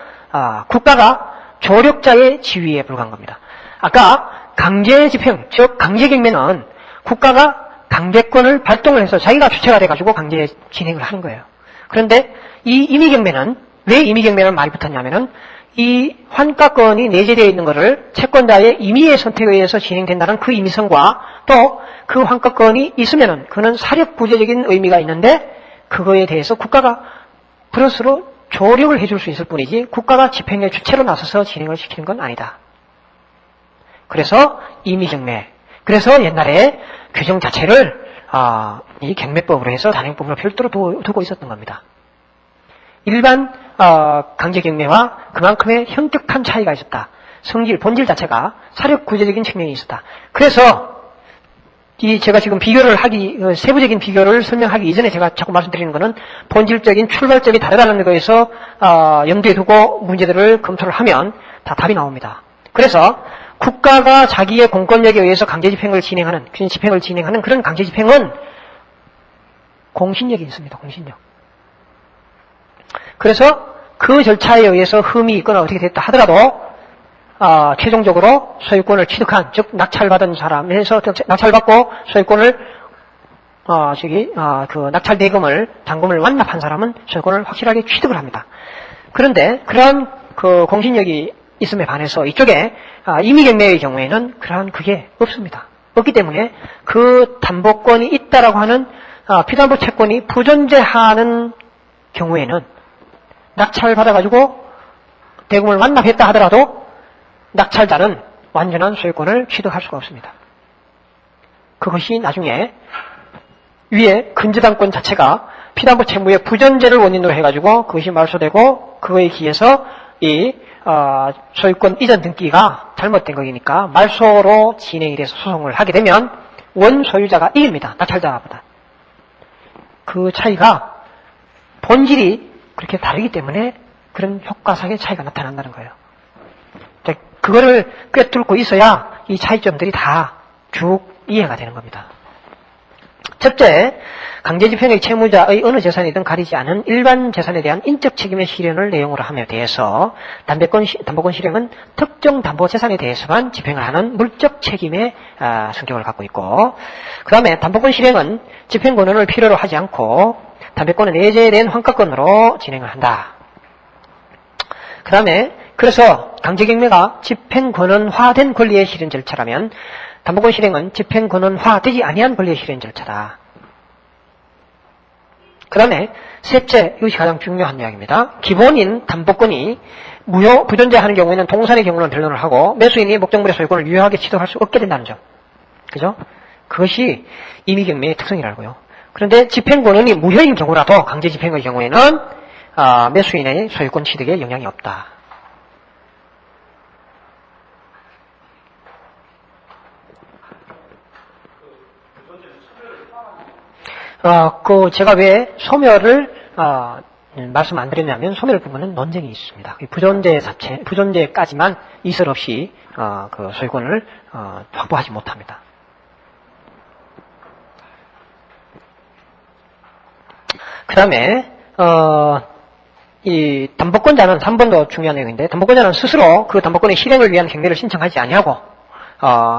국가가 조력자의 지위에 불과한 겁니다. 아까 강제 집행, 즉 강제 경매는 국가가 강제권을 발동을 해서 자기가 주체가 돼가지고 강제 진행을 하는 거예요. 그런데 이 임의경매는 왜 임의경매라는 말이 붙었냐면은 이 환가권이 내재되어 있는 것을 채권자의 임의의 선택에 의해서 진행된다는 그 임의성과 또 그 환가권이 있으면은 그는 사력 구제적인 의미가 있는데 그거에 대해서 국가가 플러스로 조력을 해줄 수 있을 뿐이지 국가가 집행의 주체로 나서서 진행을 시키는 건 아니다. 그래서 임의경매. 그래서 옛날에 규정 자체를 이 경매법으로 해서 단행법으로 별도로 두고 있었던 겁니다. 일반 강제경매와 그만큼의 현격한 차이가 있었다. 성질, 본질 자체가 사력 구제적인 측면이 있었다. 그래서 제가 지금 세부적인 비교를 설명하기 이전에 제가 자꾸 말씀드리는 것은 본질적인 출발점이 다르다는 거에서 염두에 두고 문제들을 검토를 하면 다 답이 나옵니다. 그래서 국가가 자기의 공권력에 의해서 강제 집행을 진행하는 그런 강제 집행은 공신력이 있습니다. 공신력. 그래서 그 절차에 의해서 흠이 있거나 어떻게 됐다 하더라도 최종적으로 소유권을 취득한, 즉 낙찰받은 사람에서 낙찰받고 소유권을 그 낙찰 대금을 단금을 완납한 사람은 소유권을 확실하게 취득을 합니다. 그런데 그러한 그 공신력이 있음에 반해서 이쪽에 임의경매의 경우에는 그러한 그게 없습니다. 없기 때문에 그 담보권이 있다라고 하는 피담보 채권이 부존재하는 경우에는 낙찰받아가지고 대금을 완납했다 하더라도 낙찰자는 완전한 소유권을 취득할 수가 없습니다. 그것이 나중에 위에 근저당권 자체가 피담보 채무의 부존재를 원인으로 해가지고 그것이 말소되고 그거에 기해서 이 소유권 이전 등기가 잘못된 거니까 말소로 진행이 돼서 소송을 하게 되면 원 소유자가 이깁니다. 낙찰자보다. 그 차이가 본질이 그렇게 다르기 때문에 그런 효과상의 차이가 나타난다는 거예요. 그거를 꿰뚫고 있어야 이 차이점들이 다 쭉 이해가 되는 겁니다. 첫째, 강제집행의 채무자의 어느 재산이든 가리지 않은 일반 재산에 대한 인적 책임의 실현을 내용으로 함에 대해서 담보권 실행은 특정 담보 재산에 대해서만 집행을 하는 물적 책임의 성격을 갖고 있고, 그 다음에 담보권 실행은 집행 권한을 필요로 하지 않고 담보권에 내재된 환가권으로 진행을 한다. 그 다음에 그래서 강제경매가 집행권한화된 권리의 실현 절차라면 담보권 실행은 집행권한화되지 아니한 권리의 실현 절차다. 그 다음에 셋째, 이것이 가장 중요한 이야기입니다. 기본인 담보권이 부존재하는 경우에는 동산의 경우는 변론을 하고 매수인이 목적물의 소유권을 유효하게 취득할 수 없게 된다는 점. 그죠? 그것이 임의경매의 특성이라고요. 그런데 집행권한이 무효인 경우라도 강제 집행의 경우에는 매수인의 소유권 취득에 영향이 없다. 제가 왜 소멸을 말씀 안 드렸냐면 소멸 부분은 논쟁이 있습니다. 부존재까지만 이설 없이 그 소유권을 확보하지 못합니다. 그 다음에 이 담보권자는 한 번 더 중요한 내용인데, 담보권자는 스스로 그 담보권의 실행을 위한 경매를 신청하지 아니하고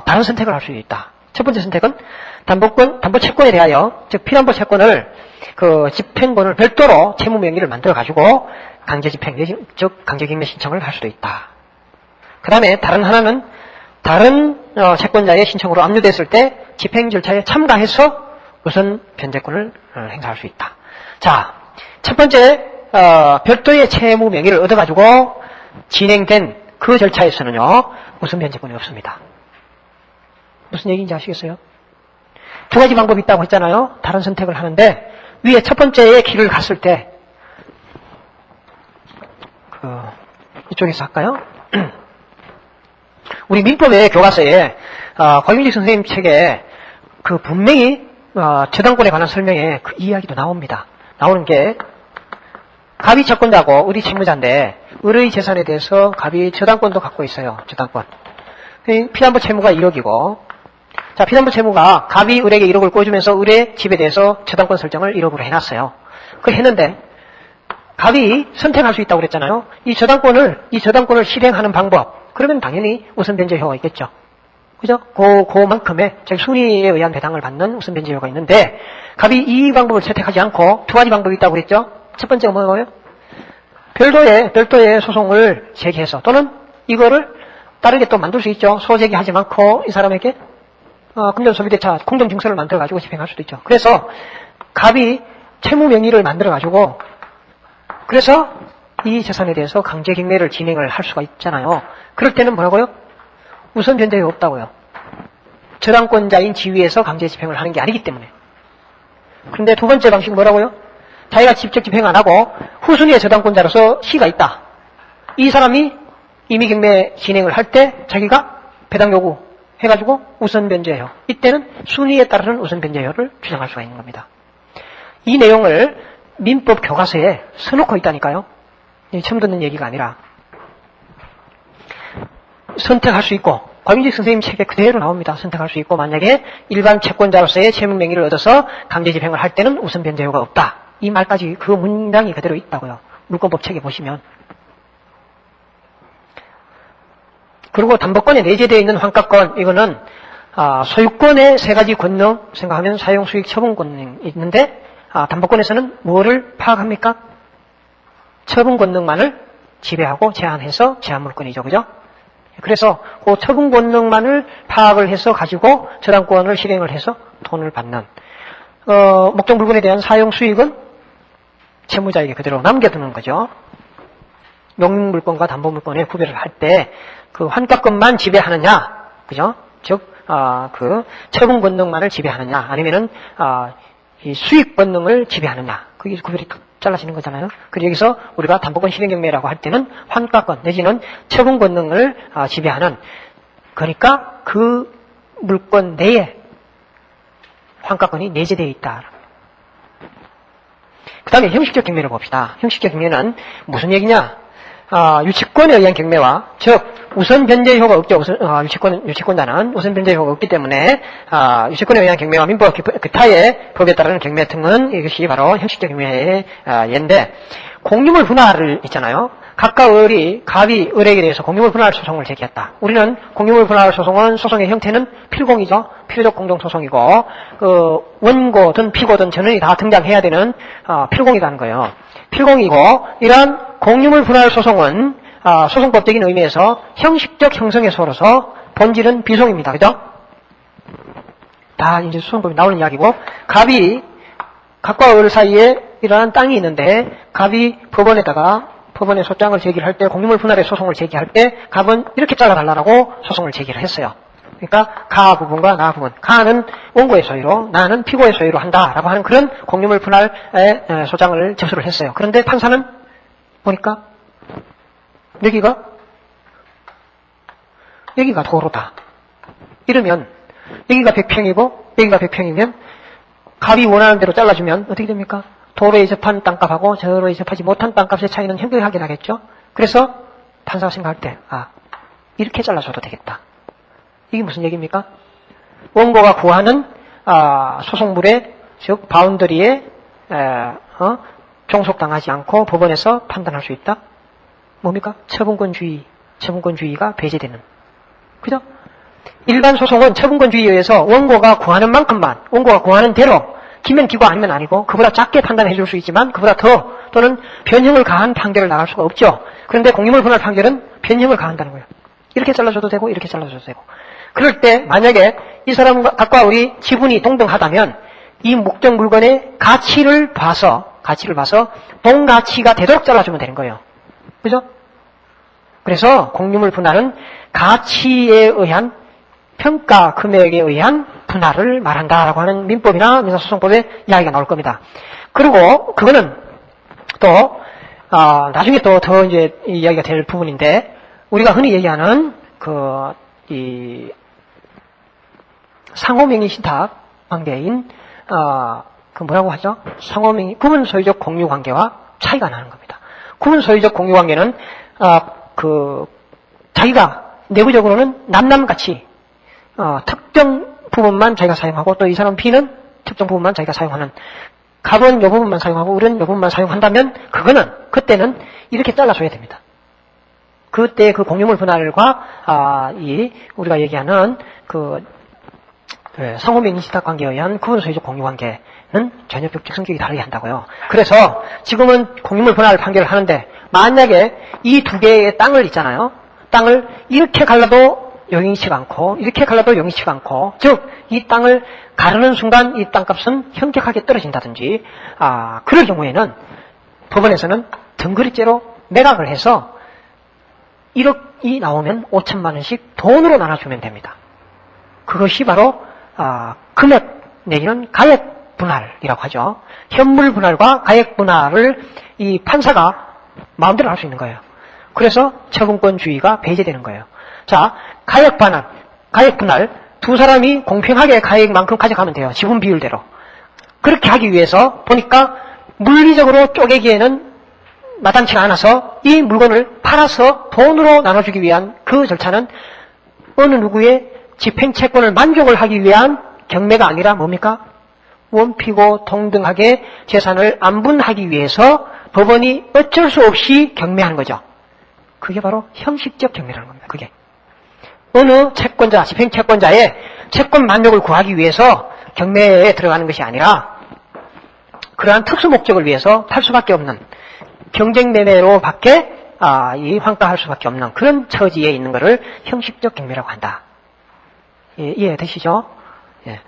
다른 선택을 할 수 있다. 첫 번째 선택은 담보 채권에 대하여, 즉 피담보 채권을 그 집행권을 별도로 채무 명의를 만들어 가지고 강제 집행, 즉 강제 경매 신청을 할 수도 있다. 그 다음에 다른 하나는 다른 채권자의 신청으로 압류됐을 때 집행 절차에 참가해서 우선 변제권을 행사할 수 있다. 자, 첫 번째 별도의 채무 명의를 얻어가지고 진행된 그 절차에서는요, 우선 변제권이 없습니다. 무슨 얘기인지 아시겠어요? 두 가지 방법이 있다고 했잖아요. 다른 선택을 하는데, 위에 첫 번째의 길을 갔을 때, 이쪽에서 할까요? 우리 민법의 교과서에, 곽윤식 선생님 책에 분명히, 저당권에 관한 설명에 그 이야기도 나옵니다. 나오는 게, 갑이 채권자고 을이 채무자인데, 을의 재산에 대해서 갑이 저당권도 갖고 있어요. 저당권. 피담보 채무가 1억이고, 자, 피담보 채무가 갑이 을에게 1억을 꿔주면서 을의 집에 대해서 저당권 설정을 1억으로 해놨어요. 그걸 했는데, 갑이 선택할 수 있다고 그랬잖아요. 이 저당권을 실행하는 방법. 그러면 당연히 우선 변제 효과가 있겠죠. 그죠? 그만큼의, 즉, 순위에 의한 배당을 받는 우선 변제 효과가 있는데, 갑이 이 방법을 채택하지 않고 두 가지 방법이 있다고 그랬죠? 첫 번째가 뭐예요? 별도의 소송을 제기해서, 또는 이거를 다르게 또 만들 수 있죠. 소제기하지 않고 이 사람에게, 금전소비대차 공동증서를 만들어가지고 집행할 수도 있죠. 그래서, 갑이 채무 명의를 만들어가지고, 그래서 이 재산에 대해서 강제 경매를 진행을 할 수가 있잖아요. 그럴 때는 뭐라고요? 우선 변제가 없다고요. 저당권자인 지위에서 강제 집행을 하는 게 아니기 때문에. 그런데 두 번째 방식은 뭐라고요? 자기가 직접 집행 안 하고 후순위의 저당권자로서 시가 있다. 이 사람이 임의경매 진행을 할 때 자기가 배당 요구 해가지고 우선 변제해요. 이때는 순위에 따르는 우선 변제효를 주장할 수가 있는 겁니다. 이 내용을 민법 교과서에 써놓고 있다니까요. 처음 듣는 얘기가 아니라 선택할 수 있고, 곽윤식 선생님 책에 그대로 나옵니다. 선택할 수 있고, 만약에 일반 채권자로서의 채무 명의를 얻어서 강제 집행을 할 때는 우선 변제효가 없다. 이 말까지 그 문장이 그대로 있다고요. 물권법 책에 보시면. 그리고 담보권에 내재되어 있는 환가권, 이거는 소유권의 세 가지 권능 생각하면 사용, 수익, 처분 권능이 있는데, 담보권에서는 뭐를 파악합니까? 처분 권능만을 지배하고 제한해서 제한물권이죠. 그죠? 그래서 그 처분 권능만을 파악을 해서 가지고 저당권을 실행을 해서 돈을 받는, 목적 물건에 대한 사용 수익은 채무자에게 그대로 남겨두는 거죠. 명물권과 담보물권의 구별을 할 때 그 환가권만 지배하느냐, 그죠? 즉, 그 처분 권능만을 지배하느냐, 아니면은, 이 수익 권능을 지배하느냐, 그게 구별이 딱 잘라지는 거잖아요. 그리고 여기서 우리가 담보권 실행경매라고 할 때는 환가권 내지는 처분 권능을 지배하는, 그러니까 그 물권 내에 환가권이 내재되어 있다. 그 다음에 형식적 경매를 봅시다. 형식적 경매는 무슨 얘기냐? 유치권에 의한 경매와, 즉 우선 변제효가 없죠. 유치권자는 우선 변제효가 없기 때문에 유치권에 의한 경매와 민법 기타의 법에 따르는 경매 등은 이것이 바로 형식적 경매의 예인데, 공유물 분할을 있잖아요. 각각 갑이 을에게 대해서 공유물 분할 소송을 제기했다. 우리는 공유물 분할 소송은 소송의 형태는 필공이죠. 필요적 공동소송이고, 원고든 피고든 전원이 다 등장해야 되는 필공이라는 거예요. 필공이고, 이러한 공유물 분할 소송은 소송법적인 의미에서 형식적 형성의 소로서 본질은 비송입니다. 그죠? 다 이제 소송법이 나오는 이야기고, 갑과 을 사이에 이러한 땅이 있는데, 갑이 법원에 소장을 제기를 할 때, 공유물 분할의 소송을 제기할 때, 갑은 이렇게 잘라달라고 소송을 제기를 했어요. 그러니까 가 부분과 나 부분, 가는 원고의 소유로, 나는 피고의 소유로 한다라고 하는 그런 공유물 분할의 소장을 접수를 했어요. 그런데 판사는 보니까 여기가 도로다. 이러면 여기가 100평이고 여기가 100평이면 갑이 원하는 대로 잘라주면 어떻게 됩니까? 도로에 접한 땅값하고 저로에 접하지 못한 땅값의 차이는 현저하게 나겠죠? 그래서 판사가 생각할 때 이렇게 잘라줘도 되겠다. 이게 무슨 얘기입니까? 원고가 구하는 소송물의, 즉 바운더리에 종속당하지 않고 법원에서 판단할 수 있다. 뭡니까? 처분권주의가 배제되는. 그죠? 일반 소송은 처분권주의에 의해서 원고가 구하는 만큼만, 원고가 구하는 대로, 기면 기고 아니면 아니고, 그보다 작게 판단해 줄 수 있지만, 그보다 더, 또는 변형을 가한 판결을 나갈 수가 없죠. 그런데 공유물 분할 판결은 변형을 가한다는 거예요. 이렇게 잘라줘도 되고, 이렇게 잘라줘도 되고. 그럴 때, 만약에 이 사람과 우리 지분이 동등하다면, 이 목적 물건의 가치를 봐서, 동가치가 되도록 잘라주면 되는 거예요. 그죠? 그래서 공유물 분할은 가치에 의한 평가 금액에 의한 분할을 말한다라고 하는 민법이나 민사소송법에 이야기가 나올 겁니다. 그리고 그거는 또 나중에 또 더 이제 이야기가 될 부분인데, 우리가 흔히 얘기하는 이 상호명의 신탁 관계인 뭐라고 하죠? 상호명의 구분 소유적 공유 관계와 차이가 나는 겁니다. 구분 소유적 공유 관계는 자기가 내부적으로는 남남같이 특정 부분만 자기가 사용하고, 또 이 사람 B는 특정 부분만 자기가 사용하는, 갑은 이 부분만 사용하고 을은 이 부분만 사용한다면 그때는 이렇게 잘라줘야 됩니다. 그때 그 공유물 분할과 우리가 얘기하는 상호명의 신탁 관계에 의한 구분 소유적 공유 관계는 전혀 법적 성격이 다르게 한다고요. 그래서 지금은 공유물 분할 판결을 하는데, 만약에 이 두 개의 땅을 있잖아요. 땅을 이렇게 갈라도 용이치가 않고 이렇게 갈라도 용이치가 않고, 즉 이 땅을 가르는 순간 이 땅값은 현격하게 떨어진다든지, 그럴 경우에는 법원에서는 덩그리째로 매각을 해서 1억이 나오면 5천만 원씩 돈으로 나눠주면 됩니다. 그것이 바로 금액 내지는 가액 분할이라고 하죠. 현물 분할과 가액 분할을 이 판사가 마음대로 할 수 있는 거예요. 그래서 처분권주의가 배제되는 거예요. 자, 가액 분할, 두 사람이 공평하게 가액만큼 가져가면 돼요. 지분 비율대로. 그렇게 하기 위해서 보니까 물리적으로 쪼개기에는 마땅치가 않아서 이 물건을 팔아서 돈으로 나눠주기 위한 그 절차는 어느 누구의 집행채권을 만족을 하기 위한 경매가 아니라 뭡니까? 원피고 동등하게 재산을 안분하기 위해서 법원이 어쩔 수 없이 경매하는 거죠. 그게 바로 형식적 경매라는 겁니다. 그게 어느 채권자, 집행채권자의 채권 만족을 구하기 위해서 경매에 들어가는 것이 아니라 그러한 특수 목적을 위해서 팔 수밖에 없는, 경쟁매매로 밖에 이 환가할 수밖에 없는 그런 처지에 있는 것을 형식적 경매라고 한다. 예, 이해되시죠? 예.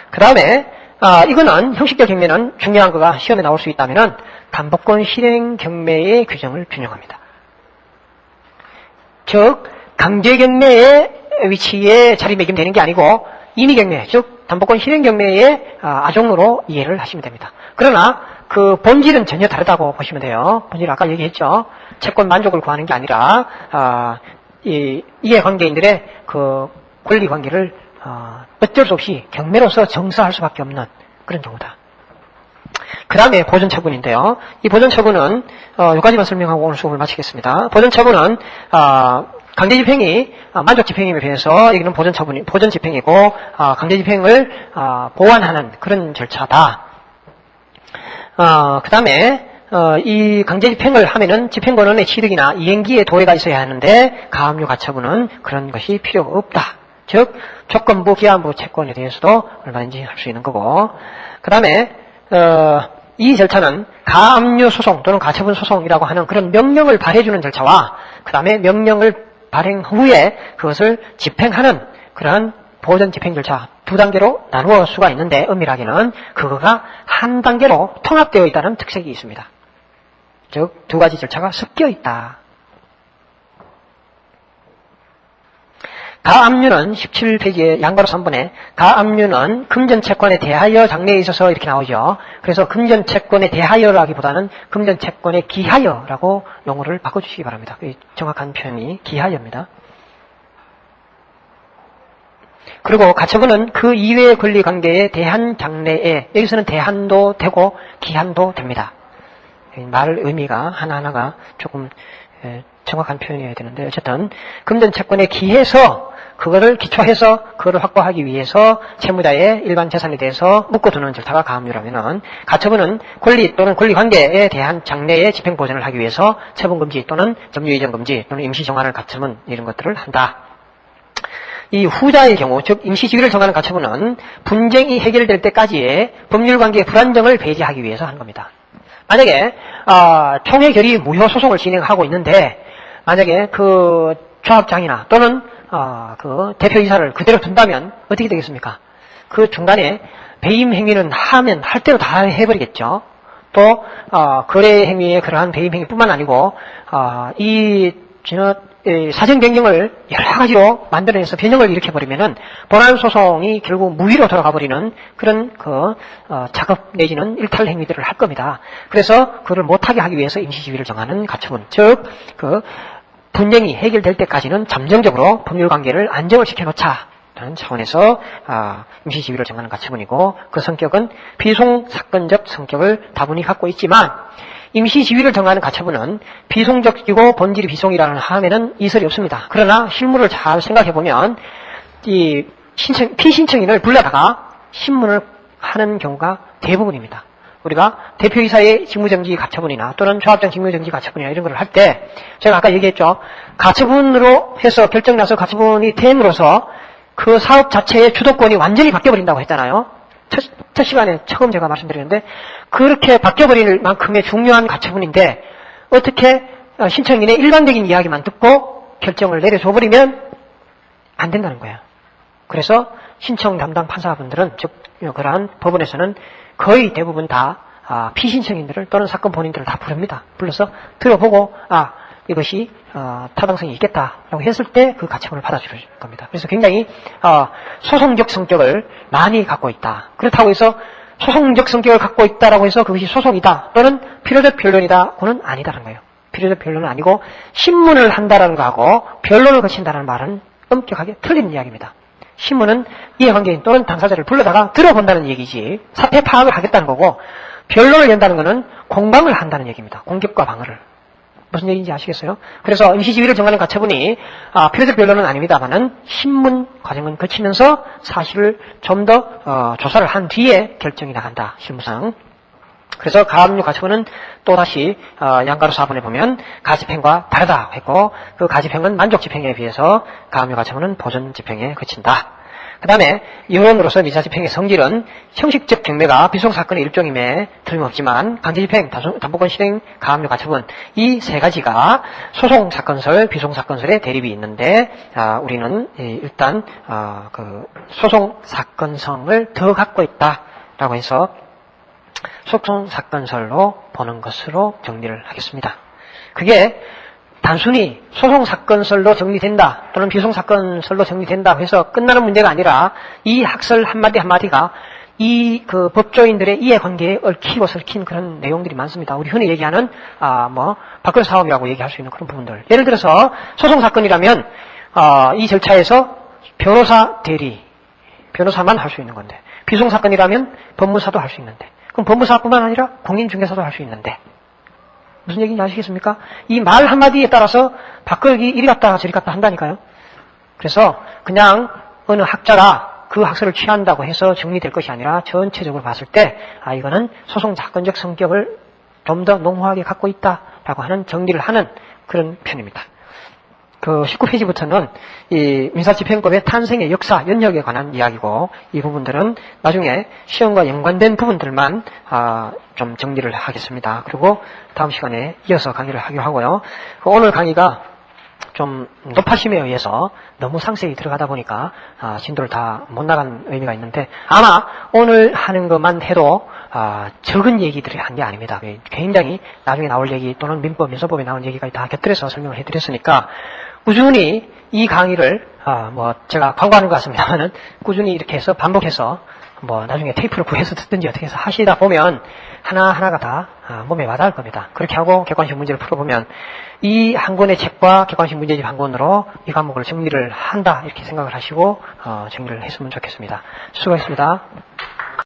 그 다음에 이거는 형식적 경매는 중요한 거가 시험에 나올 수 있다면은 담보권 실행 경매의 규정을 준용합니다. 즉 강제 경매의 위치에 자리매김되는 게 아니고 임의 경매, 즉 담보권 실행 경매의 아종으로 이해를 하시면 됩니다. 그러나 그 본질은 전혀 다르다고 보시면 돼요. 본질 아까 얘기했죠. 채권 만족을 구하는 게 아니라 이 이해관계인들의 그 권리 관계를 어쩔 수 없이 경매로서 정사할 수밖에 없는 그런 경우다. 그 다음에 보전처분인데요. 이 보전처분은 여기까지만 설명하고 오늘 수업을 마치겠습니다. 보전처분은 강제집행이 만족집행에 비해서 여기는 보전집행이고 강제집행을 보완하는 그런 절차다. 그 다음에 이 강제집행을 하면은 집행권원의 취득이나 이행기에 도해가 있어야 하는데 가압류 가처분은 그런 것이 필요가 없다. 즉 조건부, 기한부 채권에 대해서도 얼마든지 할 수 있는 거고, 그 다음에 이 절차는 가압류 소송 또는 가처분 소송이라고 하는 그런 명령을 발해주는 절차와 그 다음에 명령을 발행 후에 그것을 집행하는 그러한 보전 집행 절차 두 단계로 나누어 수가 있는데, 엄밀하게는 그거가 한 단계로 통합되어 있다는 특색이 있습니다. 즉 두 가지 절차가 섞여 있다. 가압류는 17페이지의 양가로 3번에 가압류는 금전채권에 대하여 장래에 있어서 이렇게 나오죠. 그래서 금전채권에 대하여라기보다는 금전채권에 기하여라고 용어를 바꿔주시기 바랍니다. 정확한 표현이 기하여입니다. 그리고 가처분은 그 이외의 권리관계에 대한 장래에, 여기서는 대한도 되고 기한도 됩니다. 말 의미가 하나하나가 조금 정확한 표현이어야 되는데, 어쨌든 금전채권에 기해서 그거를 기초해서 그거를 확보하기 위해서 채무자의 일반 재산에 대해서 묶어두는 절차가 가압류라면은, 가처분은 권리 또는 권리관계에 대한 장래의 집행보전을 하기 위해서 처분금지 또는 점유이전금지 또는 임시정환을 가처분 이런 것들을 한다. 이 후자의 경우, 즉 임시지위를 정하는 가처분은 분쟁이 해결될 때까지의 법률관계의 불안정을 배제하기 위해서 하는 겁니다. 만약에 총회 결의 무효 소송을 진행하고 있는데, 만약에 그 조합장이나 또는 그 대표이사를 그대로 둔다면 어떻게 되겠습니까? 그 중간에 배임 행위는 하면 할 대로 다 해버리겠죠. 또 거래 행위의 그러한 배임 행위뿐만 아니고 사정 변경을 여러 가지로 만들어내서 변형을 일으켜버리면은 본안 소송이 결국 무위로 돌아가 버리는 그런 작업 내지는 일탈 행위들을 할 겁니다. 그래서 그를 못하게 하기 위해서 임시지위를 정하는 가처분, 즉 분쟁이 해결될 때까지는 잠정적으로 법률관계를 안정을 시켜놓자라는 차원에서 임시지위를 정하는 가처분이고, 그 성격은 비송사건적 성격을 다분히 갖고 있지만, 임시지위를 정하는 가처분은 비송적이고 본질이 비송이라는 함에는 이설이 없습니다. 그러나 실무를 잘 생각해보면 이 피신청인을 불러다가 신문을 하는 경우가 대부분입니다. 우리가 대표이사의 직무정지 가처분이나 또는 조합장 직무정지 가처분이나 이런 걸 할 때 제가 아까 얘기했죠. 가처분으로 해서 결정나서 가처분이 됨으로써 그 사업 자체의 주도권이 완전히 바뀌어버린다고 했잖아요. 첫 시간에 처음 제가 말씀드렸는데, 그렇게 바뀌어버릴 만큼의 중요한 가처분인데 어떻게 신청인의 일반적인 이야기만 듣고 결정을 내려줘버리면 안 된다는 거예요. 그래서 신청 담당 판사분들은, 즉 그러한 법원에서는 거의 대부분 다 피신청인들을 또는 사건 본인들을 다 부릅니다. 불러서 들어보고 이것이 타당성이 있겠다라고 했을 때 그 가처분을 받아줄 겁니다. 그래서 굉장히 소송적 성격을 많이 갖고 있다. 그렇다고 해서 소송적 성격을 갖고 있다라고 해서 그것이 소송이다 또는 필요적 변론이다고는 아니다라는 거예요. 필요적 변론은 아니고 신문을 한다라는 거하고 변론을 거친다는 말은 엄격하게 틀린 이야기입니다. 신문은 이해관계인 또는 당사자를 불러다가 들어본다는 얘기지 사태 파악을 하겠다는 거고, 변론을 연다는 것은 공방을 한다는 얘기입니다. 공격과 방어를. 무슨 얘기인지 아시겠어요? 그래서 임시지위를 정하는 가처분이 필요적 변론은 아닙니다만은 신문 과정은 거치면서 사실을 좀 더 조사를 한 뒤에 결정이 나간다, 실무상. 그래서 가압류 가처분은 또다시 양가로 4번에 보면 가집행과 다르다 했고, 그 가집행은 만족집행에 비해서 가압류 가처분은 보존집행에 그친다. 그 다음에 여론으로서 미사집행의 성질은 형식적 경매가 비송사건의 일종임에 틀림없지만 강제집행, 담보권 실행, 가압류 가처분, 이 세 가지가 소송사건설, 비송사건설의 대립이 있는데 우리는 일단 그 소송사건성을 더 갖고 있다라고 해서 소송사건설로 보는 것으로 정리를 하겠습니다. 그게 단순히 소송사건설로 정리된다 또는 비송사건설로 정리된다 해서 끝나는 문제가 아니라 이 학설 한마디 한마디가 이 그 법조인들의 이해관계에 얽히고 설킨 그런 내용들이 많습니다. 우리 흔히 얘기하는 밖을 사업이라고 얘기할 수 있는 그런 부분들. 예를 들어서 소송사건이라면 이 절차에서 변호사 대리, 변호사만 할 수 있는 건데, 비송사건이라면 법무사도 할 수 있는데, 그럼 법무사뿐만 아니라 공인중개사도 할 수 있는데, 무슨 얘기인지 아시겠습니까? 이 말 한마디에 따라서 바꾸기 이리 갔다 저리 갔다 한다니까요. 그래서 그냥 어느 학자가 그 학설을 취한다고 해서 정리될 것이 아니라 전체적으로 봤을 때 이거는 소송사건적 성격을 좀 더 농후하게 갖고 있다라고 하는 정리를 하는 그런 편입니다. 그 19페이지부터는 이 민사집행법의 탄생의 역사, 연역에 관한 이야기고, 이 부분들은 나중에 시험과 연관된 부분들만 좀 정리를 하겠습니다. 그리고 다음 시간에 이어서 강의를 하기로 하고요. 오늘 강의가 좀 높아심에 의해서 너무 상세히 들어가다 보니까 진도를 다 못 나간 의미가 있는데, 아마 오늘 하는 것만 해도 적은 얘기들이 한 게 아닙니다. 굉장히 나중에 나올 얘기 또는 민법, 민소법에 나온 얘기가 다 곁들여서 설명을 해드렸으니까 꾸준히 이 강의를 제가 광고하는 것 같습니다만은 꾸준히 이렇게 해서 반복해서 나중에 테이프를 구해서 듣든지 어떻게 해서 하시다 보면 하나하나가 다 몸에 와닿을 겁니다. 그렇게 하고 객관식 문제를 풀어보면 이 한 권의 책과 객관식 문제집 한 권으로 이 과목을 정리를 한다, 이렇게 생각을 하시고 정리를 했으면 좋겠습니다. 수고하셨습니다.